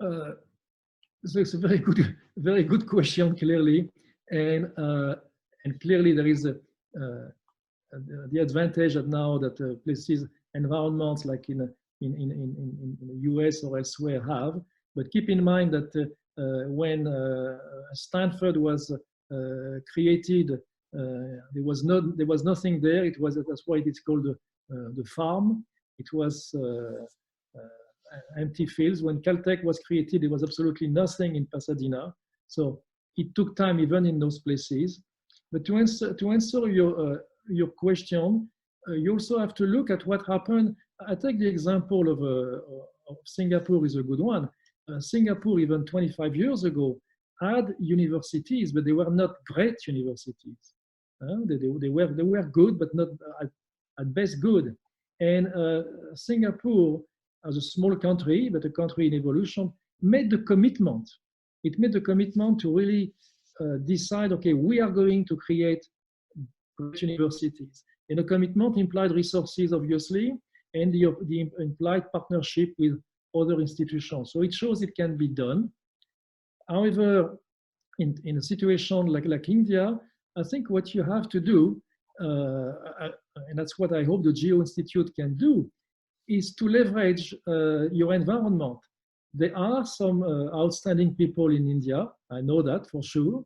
so it's a very good question, clearly, and clearly there is the advantage that now that places, environments like in the US or elsewhere have. But keep in mind that when Stanford was created, there was nothing there. That's why it's called the farm. It was empty fields. When Caltech was created, there was absolutely nothing in Pasadena. So it took time even in those places. But to answer your question, you also have to look at what happened. I take the example of Singapore is a good one. Singapore, even 25 years ago, had universities, but they were not great universities. They were good, but not at best good. And Singapore, as a small country, but a country in evolution, made the commitment. It made the commitment to really decide, okay, we are going to create great universities. And the commitment implied resources, obviously, and the implied partnership with other institutions. So it shows it can be done. However, in a situation like India, I think what you have to do, and that's what I hope the Geo Institute can do, is to leverage your environment. There are some outstanding people in India, I know that for sure,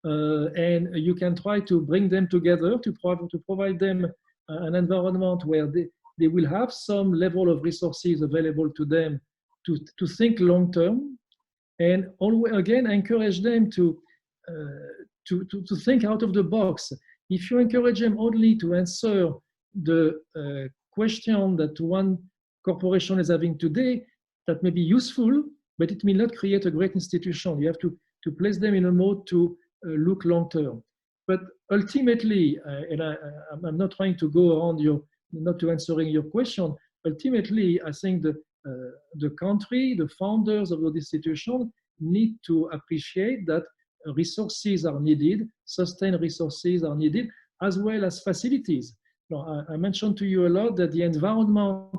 and you can try to bring them together to provide them an environment where they will have some level of resources available to them to think long term, and always again encourage them to think out of the box. If you encourage them only to answer the question that one corporation is having today, that may be useful, but it may not create a great institution. You have to place them in a mode to look long term. But ultimately, and I'm not trying to go around not to answering your question, ultimately, I think the country, the founders of the institution need to appreciate that resources are needed, sustained resources are needed, as well as facilities. Now, I mentioned to you a lot that the environment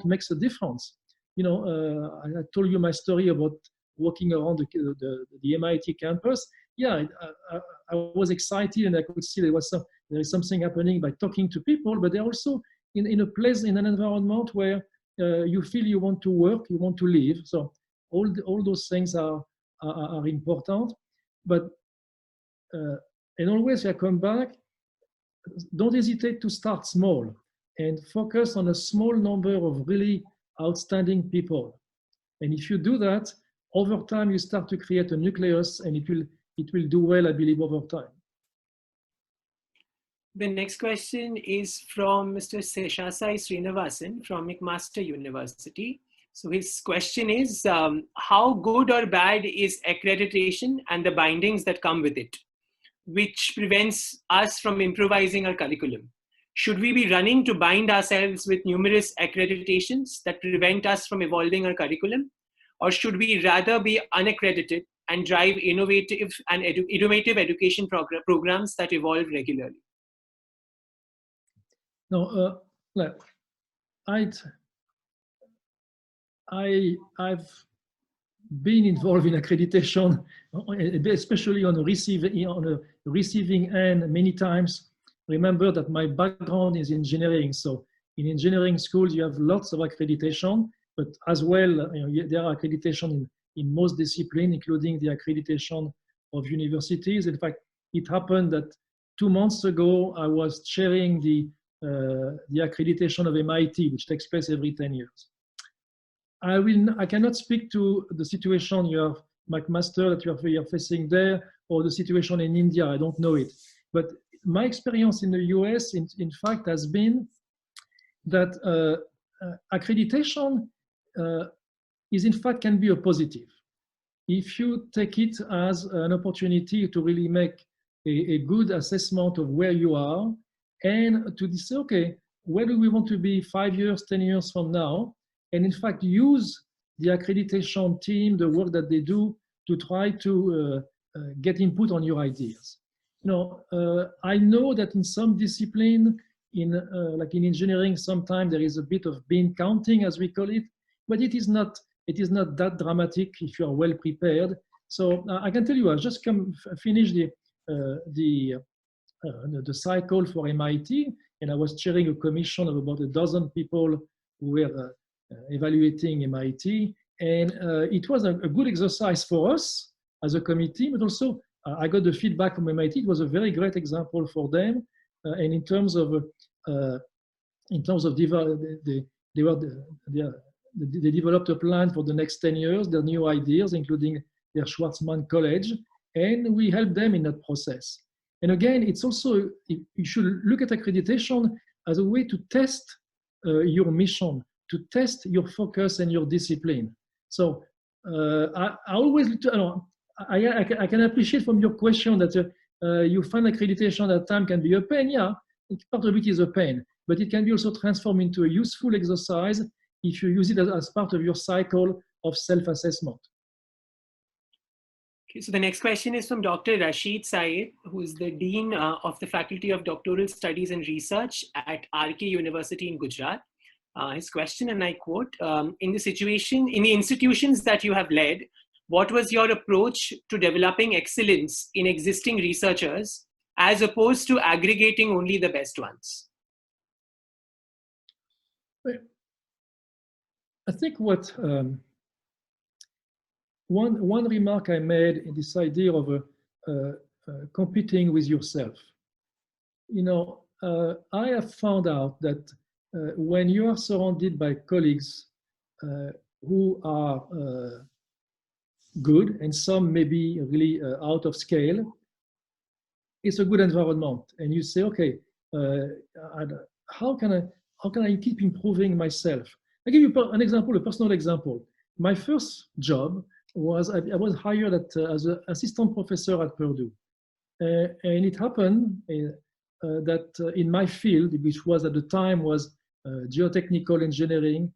makes a difference. You know, I told you my story about walking around the MIT campus. Yeah, I was excited, and I could see there is something happening by talking to people, but they're also in a place, in an environment where you feel you want to work, you want to live. So all those things are important. But and always I come back, don't hesitate to start small and focus on a small number of really outstanding people. And if you do that, over time you start to create a nucleus, and it will do well, I believe, over time. The next question is from Mr. Seshasai Srinivasan from McMaster University. So his question is, how good or bad is accreditation and the bindings that come with it, which prevents us from improvising our curriculum? Should we be running to bind ourselves with numerous accreditations that prevent us from evolving our curriculum? Or should we rather be unaccredited and drive innovative education programs that evolve regularly? No, I've been involved in accreditation, especially on the receiving end many times. Remember that my background is engineering, so in engineering schools you have lots of accreditation, but as well there are accreditation in most disciplines, including the accreditation of universities. In fact, it happened that 2 months ago I was chairing the accreditation of MIT, which takes place every 10 years. I cannot speak to the situation you have, McMaster, that you are facing there, or the situation in India. I don't know it. But my experience in the US, in fact, has been that accreditation is, in fact, can be a positive. If you take it as an opportunity to really make a good assessment of where you are, and to say, okay, where do we want to be 5 years, 10 years from now? And in fact, use the accreditation team, the work that they do, to try to get input on your ideas. I know that in some discipline, like in engineering, sometimes there is a bit of bean counting, as we call it, but it is not that dramatic if you are well prepared. So I can tell you, I just finished the cycle for MIT, and I was chairing a commission of about 12 people who were evaluating MIT, and it was a good exercise for us as a committee, but also I got the feedback from MIT. It was a very great example for them, and in terms of they developed a plan for the next 10 years, their new ideas, including their Schwarzman College, and we helped them in that process. And again, it's also, you should look at accreditation as a way to test your mission, to test your focus and your discipline. So I always, I can appreciate from your question that you find accreditation at time can be a pain. Yeah, part of it is a pain. but it can be also transformed into a useful exercise if you use it as part of your cycle of self-assessment. Okay, so the next question is from Dr. Rashid Syed, who is the Dean of the Faculty of Doctoral Studies and Research at RK University in Gujarat. His question, and I quote, in the institutions that you have led, what was your approach to developing excellence in existing researchers as opposed to aggregating only the best ones? I think what one remark I made in this idea of competing with yourself. You know, I have found out that when you are surrounded by colleagues who are good and some maybe really out of scale, it's a good environment. And you say, okay, how can I keep improving myself? I give you an example, a personal example. My first job was I was hired as an assistant professor at Purdue, and it happened that in my field, which was at the time was geotechnical engineering,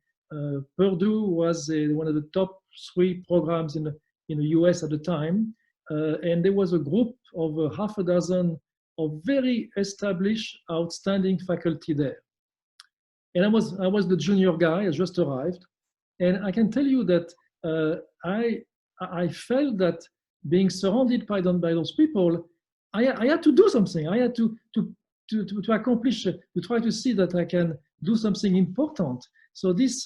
Purdue was one of the top 3 programs in the US at the time, and there was a group of half a dozen of very established, outstanding faculty there. And I was the junior guy. I just arrived, and I can tell you that I felt that being surrounded by those people, I had to do something. I had to accomplish, to try to see that I can do something important. So this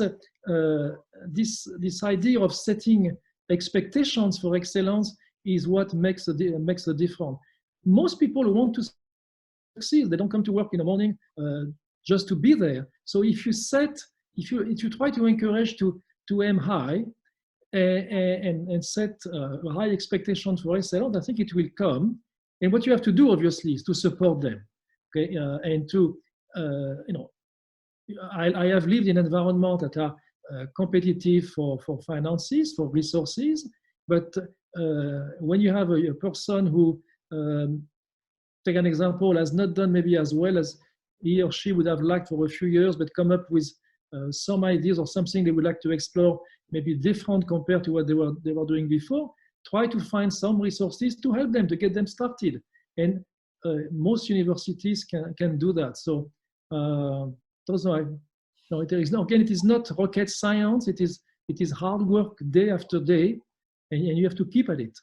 idea of setting expectations for excellence is what makes a difference. Most people want to succeed. They don't come to work in the morning just to be there. So if you try to encourage to aim high and set high expectations for excellence, I think it will come. And what you have to do, obviously, is to support them. Okay, and to I have lived in environments that are competitive for finances, for resources, but when you have a person who, take an example, has not done maybe as well as he or she would have liked for a few years, but come up with some ideas or something they would like to explore, maybe different compared to what they were doing before, try to find some resources to help them, to get them started. And most universities can do that. So it is not rocket science. It is hard work day after day, and you have to keep at it.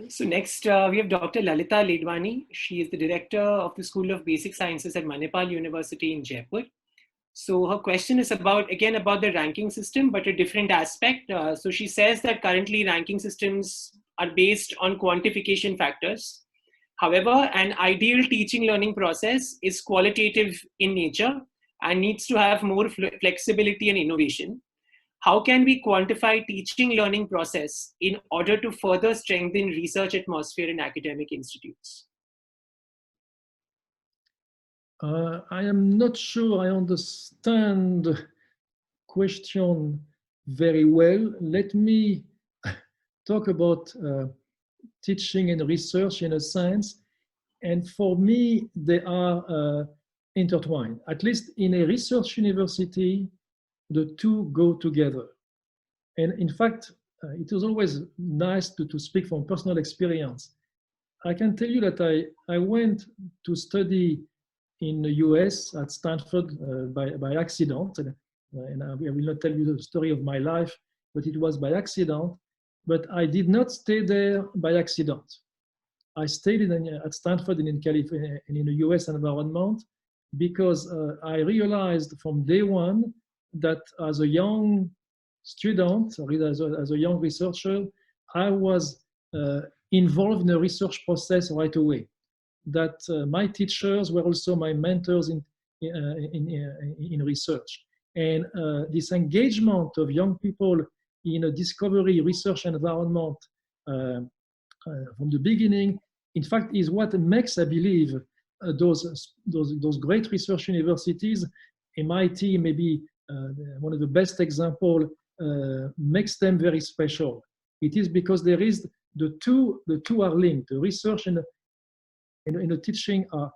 So next, we have Dr. Lalitha Leidwani. She is the director of the School of Basic Sciences at Manipal University in Jaipur. So her question is about the ranking system, but a different aspect. So she says that currently ranking systems are based on quantification factors. However, an ideal teaching learning process is qualitative in nature and needs to have more flexibility and innovation. How can we quantify teaching learning process in order to further strengthen research atmosphere in academic institutes? I am not sure I understand the question very well. Let me talk about teaching and research in a sense. And for me, they are intertwined. At least in a research university, the two go together. And in fact, it is always nice to speak from personal experience. I can tell you that I went to study in the US at Stanford by accident. And I will not tell you the story of my life, but it was by accident. But I did not stay there by accident. I stayed at Stanford in California, in the US environment, because I realized from day one that as a young student, or as a young researcher, I was involved in the research process right away. That my teachers were also my mentors in research. And this engagement of young people in a discovery research environment from the beginning, in fact, is what makes, I believe, those great research universities, MIT maybe one of the best example, makes them very special. It is because there is the two are linked. The research and the teaching are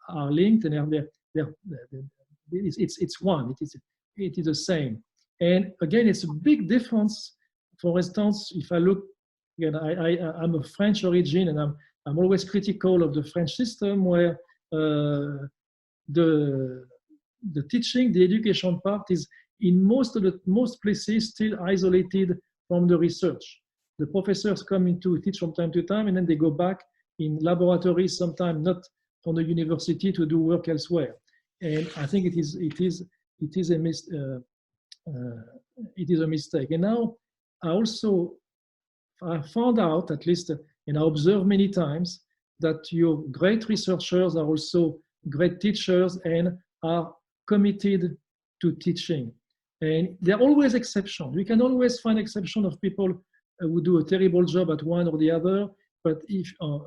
are linked, and it's one. It is the same. And again, it's a big difference. For instance, if I look, again, I'm of French origin, and I'm always critical of the French system, where the teaching, the education part is in most places still isolated from the research. The professors come in to teach from time to time, and then they go back in laboratories, sometimes not from the university, to do work elsewhere. And I think it is a mistake. And now I found out, at least, and I observed many times, that your great researchers are also great teachers and are committed to teaching. And there are always exceptions. We can always find exceptions of people who do a terrible job at one or the other, but if a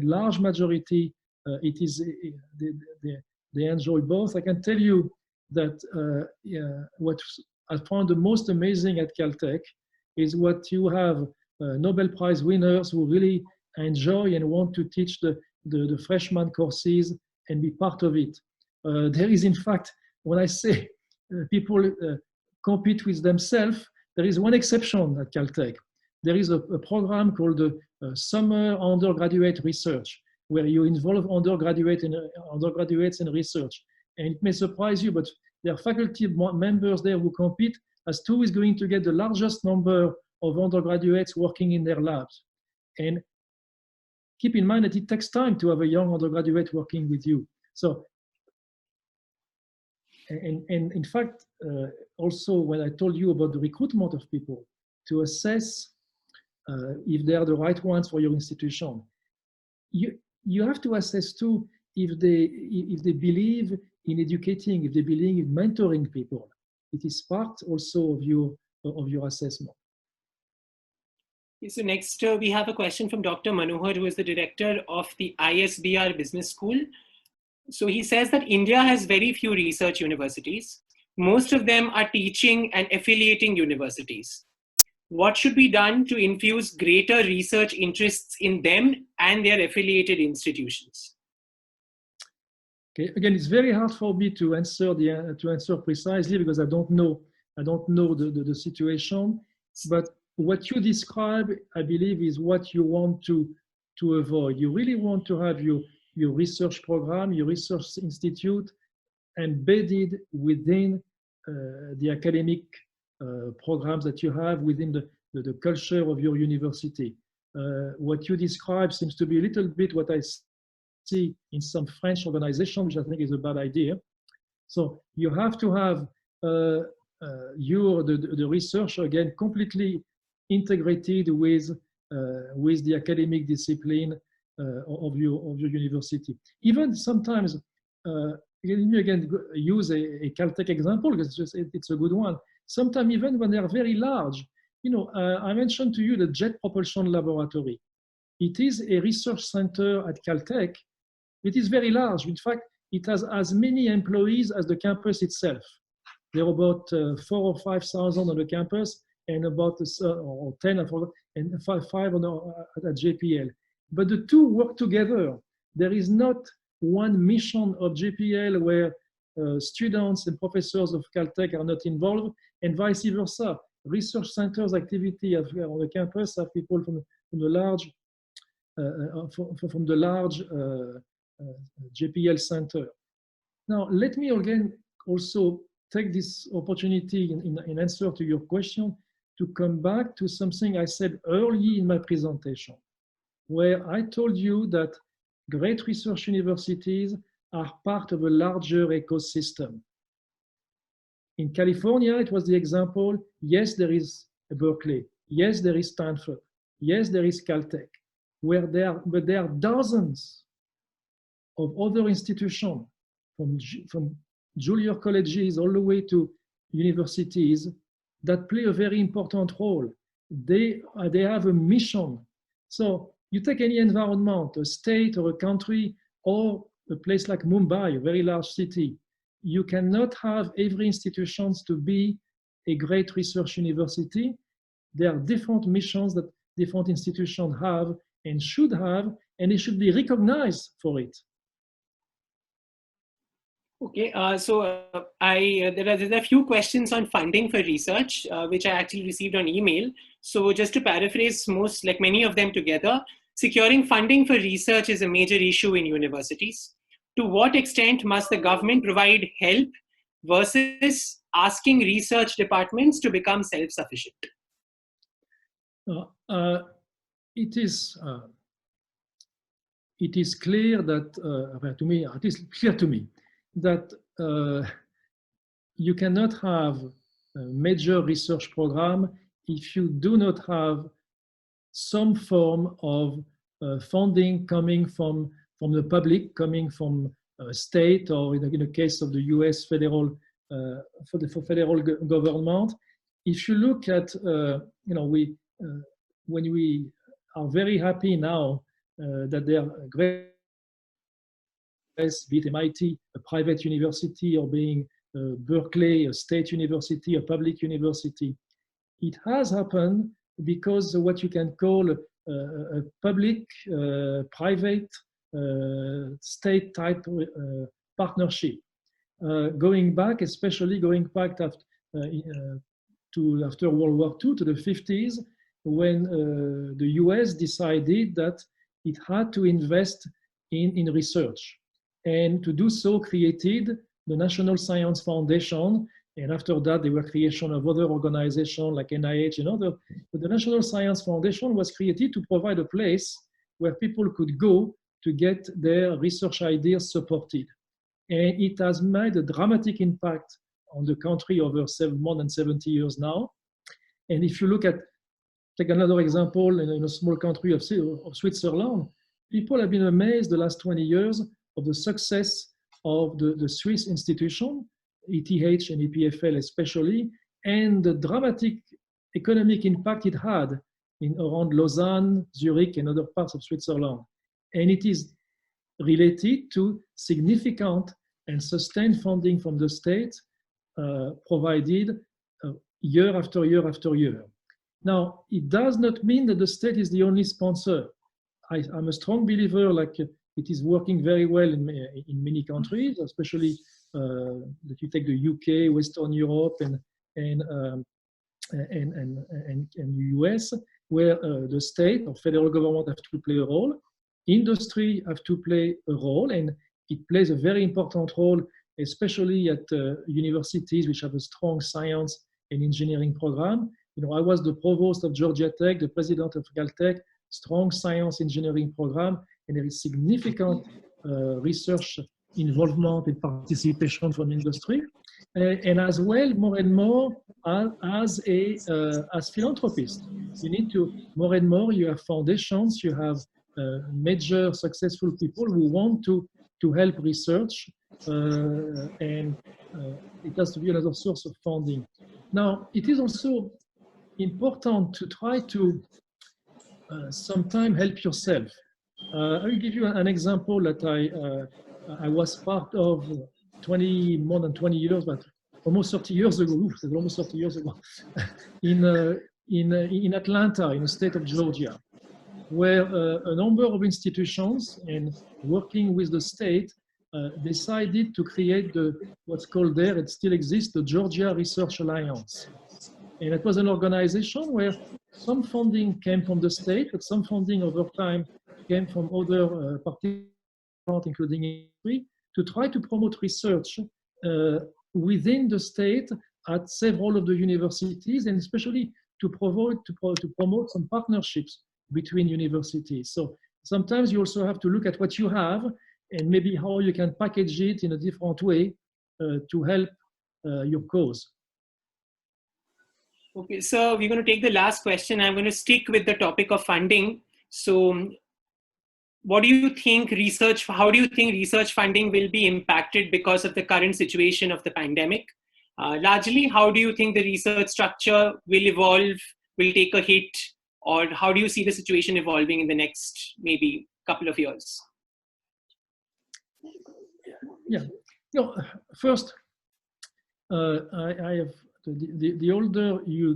large majority, they enjoy both. I can tell you that what I found the most amazing at Caltech is what you have Nobel Prize winners who really enjoy and want to teach the freshman courses and be part of it. There is, in fact, when I say people compete with themselves, there is one exception at Caltech. There is a program called the Summer Undergraduate Research, where you involve undergraduates in research. And it may surprise you, but there are faculty members there who compete as to who is going to get the largest number of undergraduates working in their labs. And keep in mind that it takes time to have a young undergraduate working with you. So, and in fact, also when I told you about the recruitment of people to assess if they are the right ones for your institution, you have to assess too if they believe in educating, if they believe in mentoring people. It is part also of your assessment. So next, we have a question from Dr. Manohar, who is the director of the ISBR Business School. So he says that India has very few research universities. Most of them are teaching and affiliating universities. What should be done to infuse greater research interests in them and their affiliated institutions? Okay, again, it's very hard for me to answer precisely because I don't know the situation. But what you describe, I believe, is what you want to avoid. You really want to have your research program, your research institute embedded within the academic programs that you have within the culture of your university. What you describe seems to be a little bit what I see in some French organizations, which I think is a bad idea. So you have to have the research, again, completely integrated with the academic discipline of your university. Even sometimes, let me again use a Caltech example because it's a good one. Sometimes even when they are very large, I mentioned to you the Jet Propulsion Laboratory. It is a research center at Caltech. It is very large. In fact, it has as many employees as the campus itself. There are about 4,000 or 5,000 on the campus, and about 10 and 5 at JPL. But the two work together. There is not one mission of JPL where students and professors of Caltech are not involved, and vice versa. Research centers activity on the campus have people from the large JPL center. Now, let me again also take this opportunity in answer to your question to come back to something I said early in my presentation, where I told you that great research universities are part of a larger ecosystem. In California, it was the example, yes, there is Berkeley, yes, there is Stanford, yes, there is Caltech, but there are dozens of other institutions, from junior colleges all the way to universities, that play a very important role. They have a mission. So you take any environment, a state or a country, or a place like Mumbai, a very large city, you cannot have every institution to be a great research university. There are different missions that different institutions have and should have, and they should be recognized for it. Okay, there are a few questions on funding for research, which I actually received on email. So just to paraphrase most, like many of them together, securing funding for research is a major issue in universities. To what extent must the government provide help versus asking research departments to become self-sufficient? It is clear that, to me, it is clear to me that you cannot have a major research program if you do not have some form of funding coming from the public, coming from state, or in the case of the US federal, for federal government. If you look at, when we are very happy now that there are great, be it MIT, a private university, or being Berkeley, a state university, a public university. It has happened because of what you can call a public, private, state type partnership. Going back, especially going back after World War II to the 50s, when the US decided that it had to invest in research. And to do so created the National Science Foundation. And after that, there were creation of other organizations like NIH and other. But the National Science Foundation was created to provide a place where people could go to get their research ideas supported. And it has made a dramatic impact on the country over more than 70 years now. And if you look at, take another example, in a small country of Switzerland, people have been amazed the last 20 years of the success of the Swiss institution, ETH and EPFL especially, and the dramatic economic impact it had around Lausanne, Zurich, and other parts of Switzerland. And it is related to significant and sustained funding from the state provided year after year after year. Now, it does not mean that the state is the only sponsor. I'm a strong believer, like it is working very well in many countries, especially if you take the UK, Western Europe, and the US, where the state or federal government have to play a role, industry have to play a role, and it plays a very important role, especially at universities which have a strong science and engineering program. I was the provost of Georgia Tech, the president of Caltech, strong science engineering program, and there is significant research involvement and participation from industry, and as well, more and more as philanthropists. You need to, more and more, you have foundations, you have major successful people who want to help research, and it has to be another source of funding. Now, it is also important to try to sometimes help yourself. I will give you an example that I was part of more than 20 years, but almost 30 years ago, almost 30 years ago, in Atlanta, in the state of Georgia, where a number of institutions and working with the state decided to create what's called there, it still exists, the Georgia Research Alliance. And it was an organization where some funding came from the state, but some funding over time came from other participants, including industry, to try to promote research within the state at several of the universities, and especially to promote some partnerships between universities. So sometimes you also have to look at what you have and maybe how you can package it in a different way to help your cause. Okay, so we're going to take the last question. I'm going to stick with the topic of funding. So how do you think research funding will be impacted because of the current situation of the pandemic? Largely, how do you think the research structure will evolve, will take a hit, or how do you see the situation evolving in the next maybe couple of years? Yeah, first, I have the older you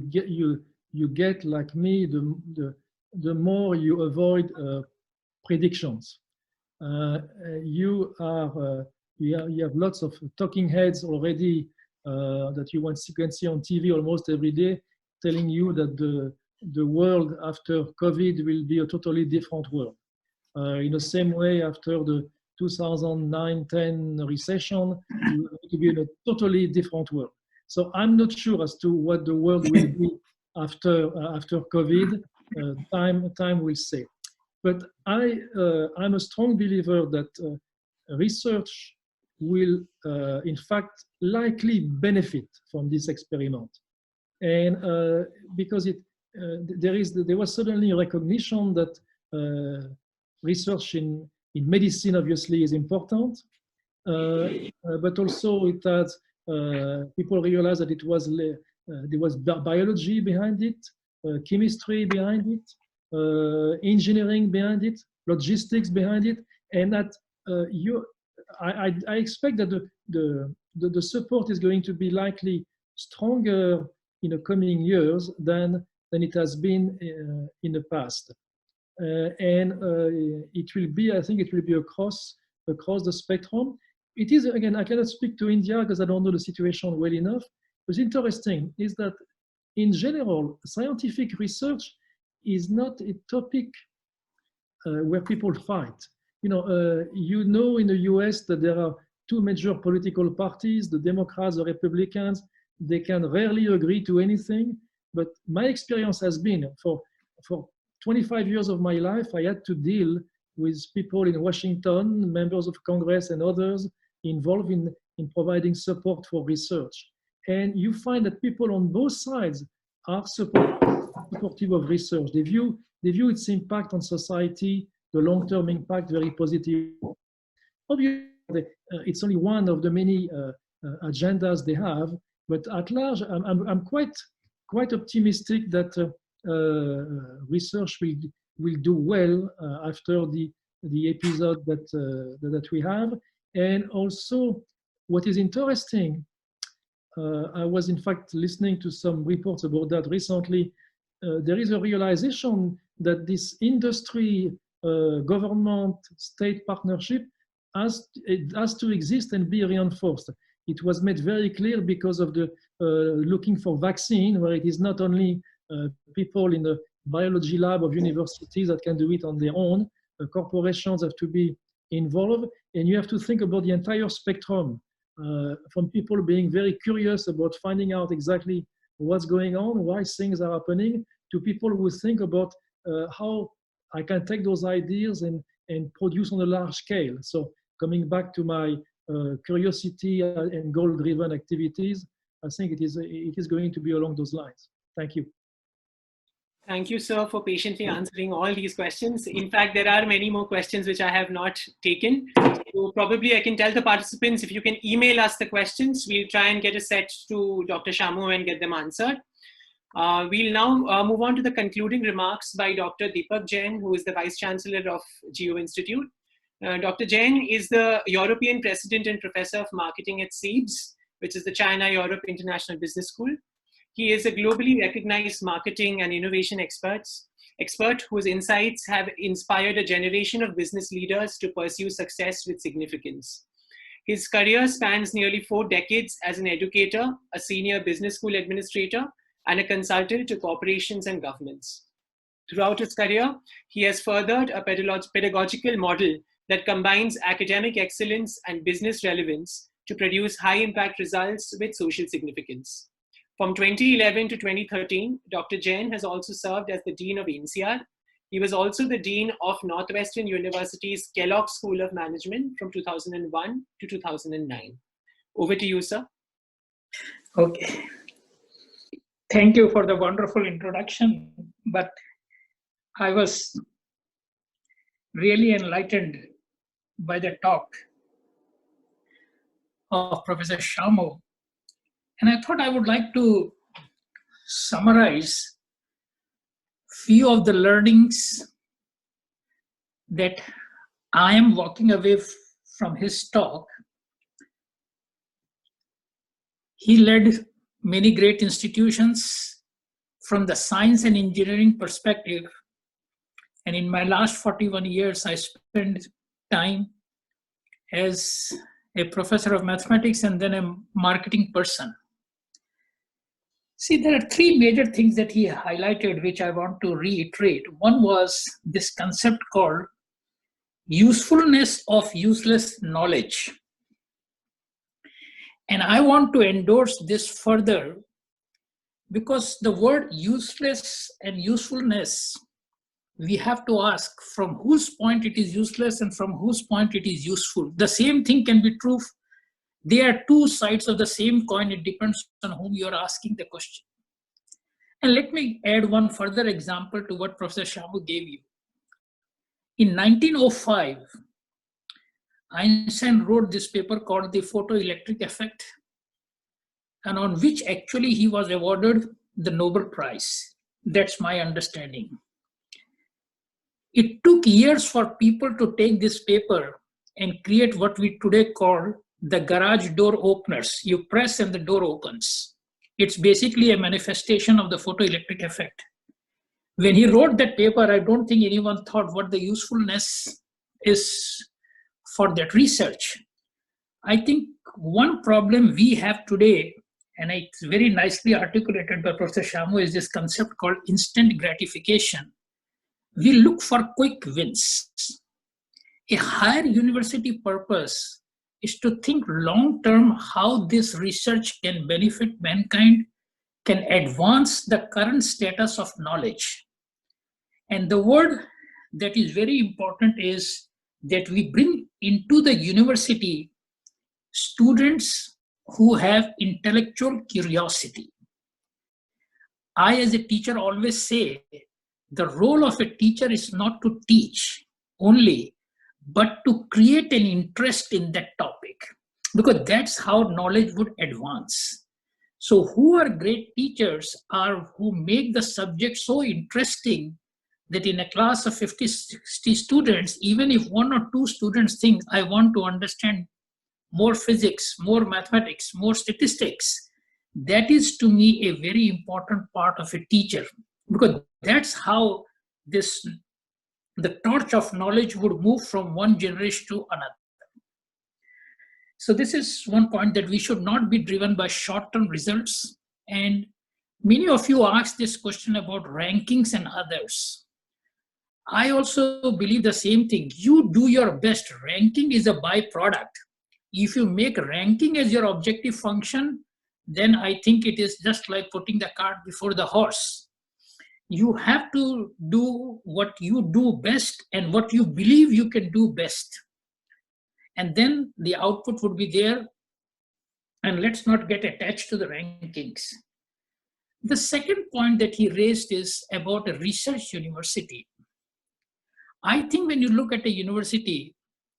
get like me, the more you avoid predictions. You are you have lots of talking heads already that you can see on TV almost every day, telling you that the world after COVID will be a totally different world. In the same way, after the 2009-10 recession, we are going to be in a totally different world. So I'm not sure as to what the world will be after COVID. Time will say. But I'm a strong believer that research will, in fact, likely benefit from this experiment, and because there was suddenly a recognition that research in medicine obviously is important, but also it had people realized that there was biology behind it, chemistry behind it, engineering behind it, logistics behind it, and that I expect that the support is going to be likely stronger in the coming years than it has been in the past. And it will be, I think it will be across the spectrum. It is, again, I cannot speak to India because I don't know the situation well enough. What's interesting is that in general, scientific research is not a topic where people fight. In the US that there are two major political parties, the Democrats, the Republicans. They can rarely agree to anything. But my experience has been for 25 years of my life, I had to deal with people in Washington, members of Congress and others involved in providing support for research. And you find that people on both sides are supportive of research. They view its impact on society, the long-term impact, very positive. Obviously, it's only one of the many agendas they have, but at large, I'm quite optimistic that research will do well after the episode that we have. And also, what is interesting, I was in fact listening to some reports about that recently. There is a realization that this industry, government, state partnership has to exist and be reinforced. It was made very clear because of the looking for vaccine, where it is not only people in the biology lab of universities that can do it on their own. Corporations have to be involved, and you have to think about the entire spectrum, from people being very curious about finding out exactly what's going on, why things are happening, to people who think about how I can take those ideas and produce on a large scale. So coming back to my curiosity and goal-driven activities, I think it is going to be along those lines. Thank you. Thank you, sir, for patiently answering all these questions. In fact, there are many more questions which I have not taken. So probably I can tell the participants, if you can email us the questions, we'll try and get a set to Dr. Chameau and get them answered. We'll now move on to the concluding remarks by Dr. Deepak Jain, who is the Vice Chancellor of Geo Institute. Dr. Jain is the European President and Professor of Marketing at CEIBS, which is the China-Europe International Business School. He is a globally recognized marketing and innovation expert whose insights have inspired a generation of business leaders to pursue success with significance. His career spans nearly 4 decades as an educator, a senior business school administrator, and a consultant to corporations and governments. Throughout his career, he has furthered a pedagogical model that combines academic excellence and business relevance to produce high-impact results with social significance. From 2011 to 2013, Dr. Jain has also served as the Dean of INSEAD. He was also the Dean of Northwestern University's Kellogg School of Management from 2001 to 2009. Over to you, sir. Okay. Thank you for the wonderful introduction, but I was really enlightened by the talk of Professor Chameau. And I thought I would like to summarize few of the learnings that I am walking away from his talk. He led many great institutions from the science and engineering perspective. And in my last 41 years, I spent time as a professor of mathematics, and then a marketing person. See, there are three major things that he highlighted, which I want to reiterate. One was this concept called usefulness of useless knowledge. And I want to endorse this further because the word useless and usefulness, we have to ask from whose point it is useless and from whose point it is useful. The same thing can be true. They are two sides of the same coin. It depends on whom you are asking the question. And let me add one further example to what Professor Chameau gave you. In 1905, Einstein wrote this paper called the photoelectric effect, and on which actually he was awarded the Nobel Prize. That's my understanding. It took years for people to take this paper and create what we today call the garage door openers. You press and the door opens. It's basically a manifestation of the photoelectric effect. When he wrote that paper, I don't think anyone thought what the usefulness is for that research. I think one problem we have today, and it's very nicely articulated by Professor Chameau, is this concept called instant gratification. We look for quick wins. A higher university purpose is to think long-term how this research can benefit mankind, can advance the current status of knowledge. And the word that is very important is that we bring into the university students who have intellectual curiosity. I, as a teacher, always say the role of a teacher is not to teach only, but to create an interest in that topic, because that's how knowledge would advance. So who are great teachers are who make the subject so interesting that in a class of 50, 60 students, even if one or two students think, I want to understand more physics, more mathematics, more statistics, that is to me a very important part of a teacher, because that's how the torch of knowledge would move from one generation to another. So this is one point, that we should not be driven by short-term results. And many of you asked this question about rankings and others. I also believe the same thing. You do your best. Ranking is a byproduct. If you make ranking as your objective function, then I think it is just like putting the cart before the horse. You have to do what you do best and what you believe you can do best. And then the output would be there. And let's not get attached to the rankings. The second point that he raised is about a research university. I think when you look at a university,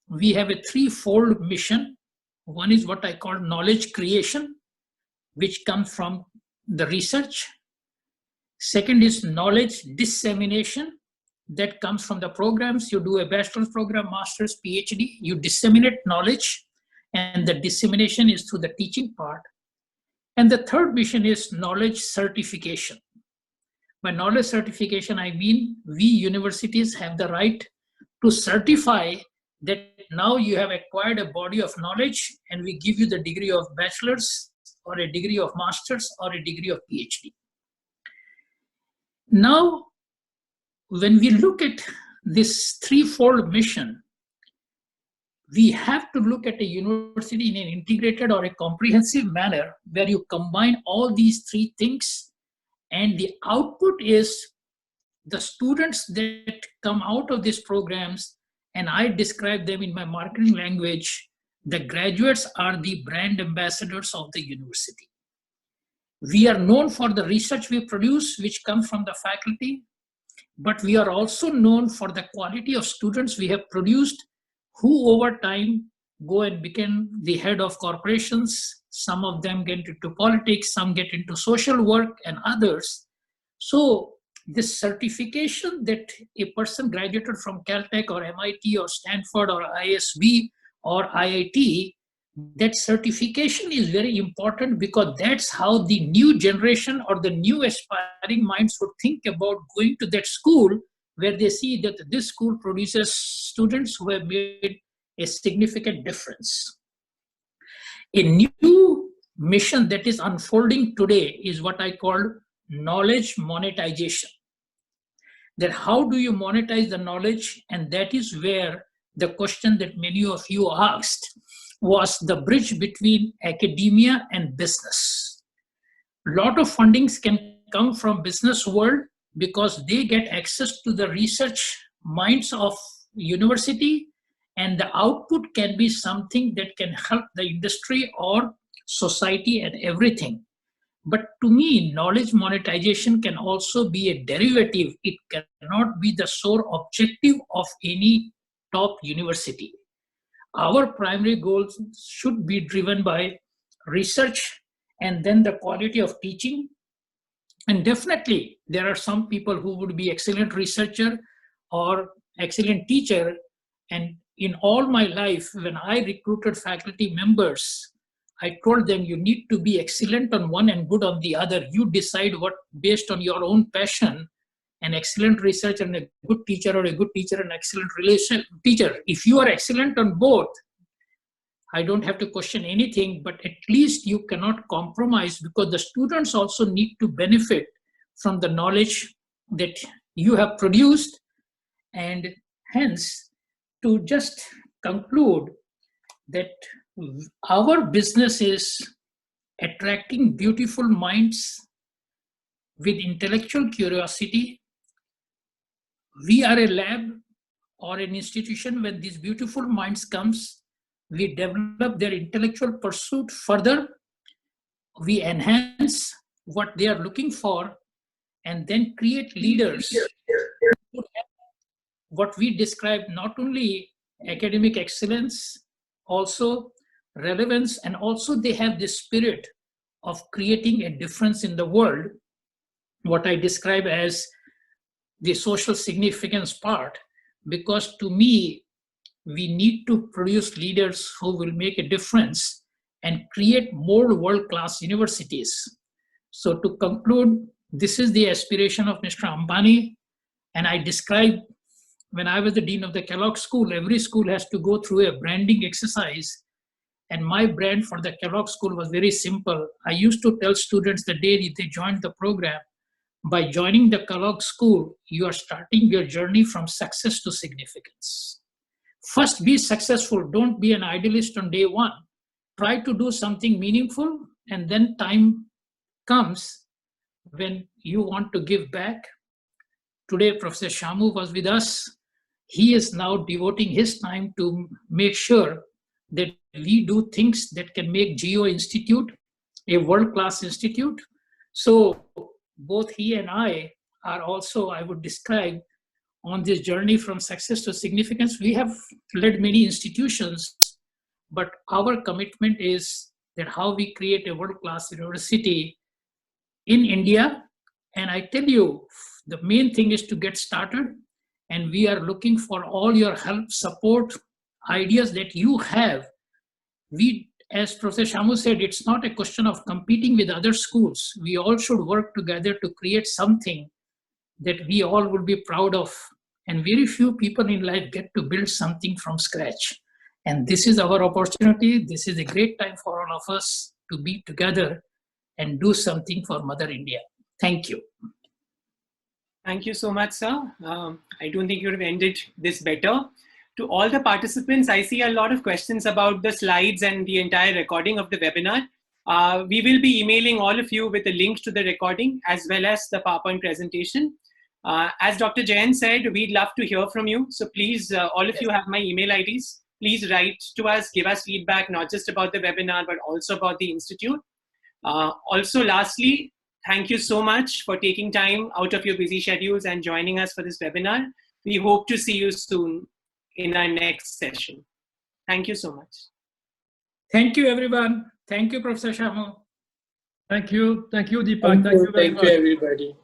we have a threefold mission. One is what I call knowledge creation, which comes from the research. Second is knowledge dissemination. That comes from the programs. You do a bachelor's program, master's, PhD. You disseminate knowledge, and the dissemination is through the teaching part. And the third mission is knowledge certification. By knowledge certification, I mean we universities have the right to certify that now you have acquired a body of knowledge, and we give you the degree of bachelor's or a degree of master's or a degree of PhD. Now, when we look at this threefold mission, we have to look at a university in an integrated or a comprehensive manner where you combine all these three things, and the output is the students that come out of these programs, and I describe them in my marketing language, the graduates are the brand ambassadors of the university. We are known for the research we produce, which comes from the faculty, but we are also known for the quality of students we have produced, who over time go and become the head of corporations. Some of them get into politics, some get into social work, and others. So this certification that a person graduated from Caltech or MIT or Stanford or ISB or IIT, that certification is very important, because that's how the new generation or the new aspiring minds would think about going to that school, where they see that this school produces students who have made a significant difference. A new mission that is unfolding today is what I call knowledge monetization. That how do you monetize the knowledge? And that is where the question that many of you asked was the bridge between academia and business. A lot of fundings can come from business world because they get access to the research minds of university, and the output can be something that can help the industry or society and everything. But to me, knowledge monetization can also be a derivative. It cannot be the sole objective of any top university. Our primary goals should be driven by research and then the quality of teaching. And definitely, there are some people who would be excellent researcher or excellent teacher. And in all my life, when I recruited faculty members, I told them you need to be excellent on one and good on the other. You decide what based on your own passion, an excellent researcher and a good teacher, or a good teacher and excellent teacher. If you are excellent on both, I don't have to question anything, but at least you cannot compromise, because the students also need to benefit from the knowledge that you have produced. And hence, to just conclude that our business is attracting beautiful minds with intellectual curiosity. We are a lab or an institution. When these beautiful minds comes, we develop their intellectual pursuit further, we enhance what they are looking for, and then create leaders who have what we describe not only academic excellence, also relevance, and also they have this spirit of creating a difference in the world, what I describe as the social significance part. Because to me, we need to produce leaders who will make a difference and create more world-class universities. So to conclude, this is the aspiration of Mr. Ambani. And I described when I was the dean of the Kellogg School, every school has to go through a branding exercise. And my brand for the Kellogg School was very simple. I used to tell students the day they joined the program, by joining the Kellogg School, you are starting your journey from success to significance. First, be successful. Don't be an idealist on day one. Try to do something meaningful, and then time comes when you want to give back. Today, Professor Chameau was with us. He is now devoting his time to make sure that we do things that can make Geo Institute a world-class institute. So both he and I are also, I would describe, on this journey from success to significance. We have led many institutions, but our commitment is that how we create a world-class university in India. And I tell you, the main thing is to get started, and we are looking for all your help, support, ideas that you have. We, as Professor Chameau said, it's not a question of competing with other schools. We all should work together to create something that we all would be proud of. And very few people in life get to build something from scratch. And this is our opportunity. This is a great time for all of us to be together and do something for Mother India. Thank you. Thank you so much, sir. I don't think you would have ended this better. To all the participants, I see a lot of questions about the slides and the entire recording of the webinar. We will be emailing all of you with a link to the recording as well as the PowerPoint presentation. As Dr. Jain said, we'd love to hear from you. So please, all of you have my email IDs. Please write to us, give us feedback, not just about the webinar, but also about the Institute. Also, lastly, thank you so much for taking time out of your busy schedules and joining us for this webinar. We hope to see you soon in our next session. Thank you so much. Thank you, everyone. Thank you, Professor Chameau. Thank you. Thank you, Deepak. Thank you very much. Thank you, everybody.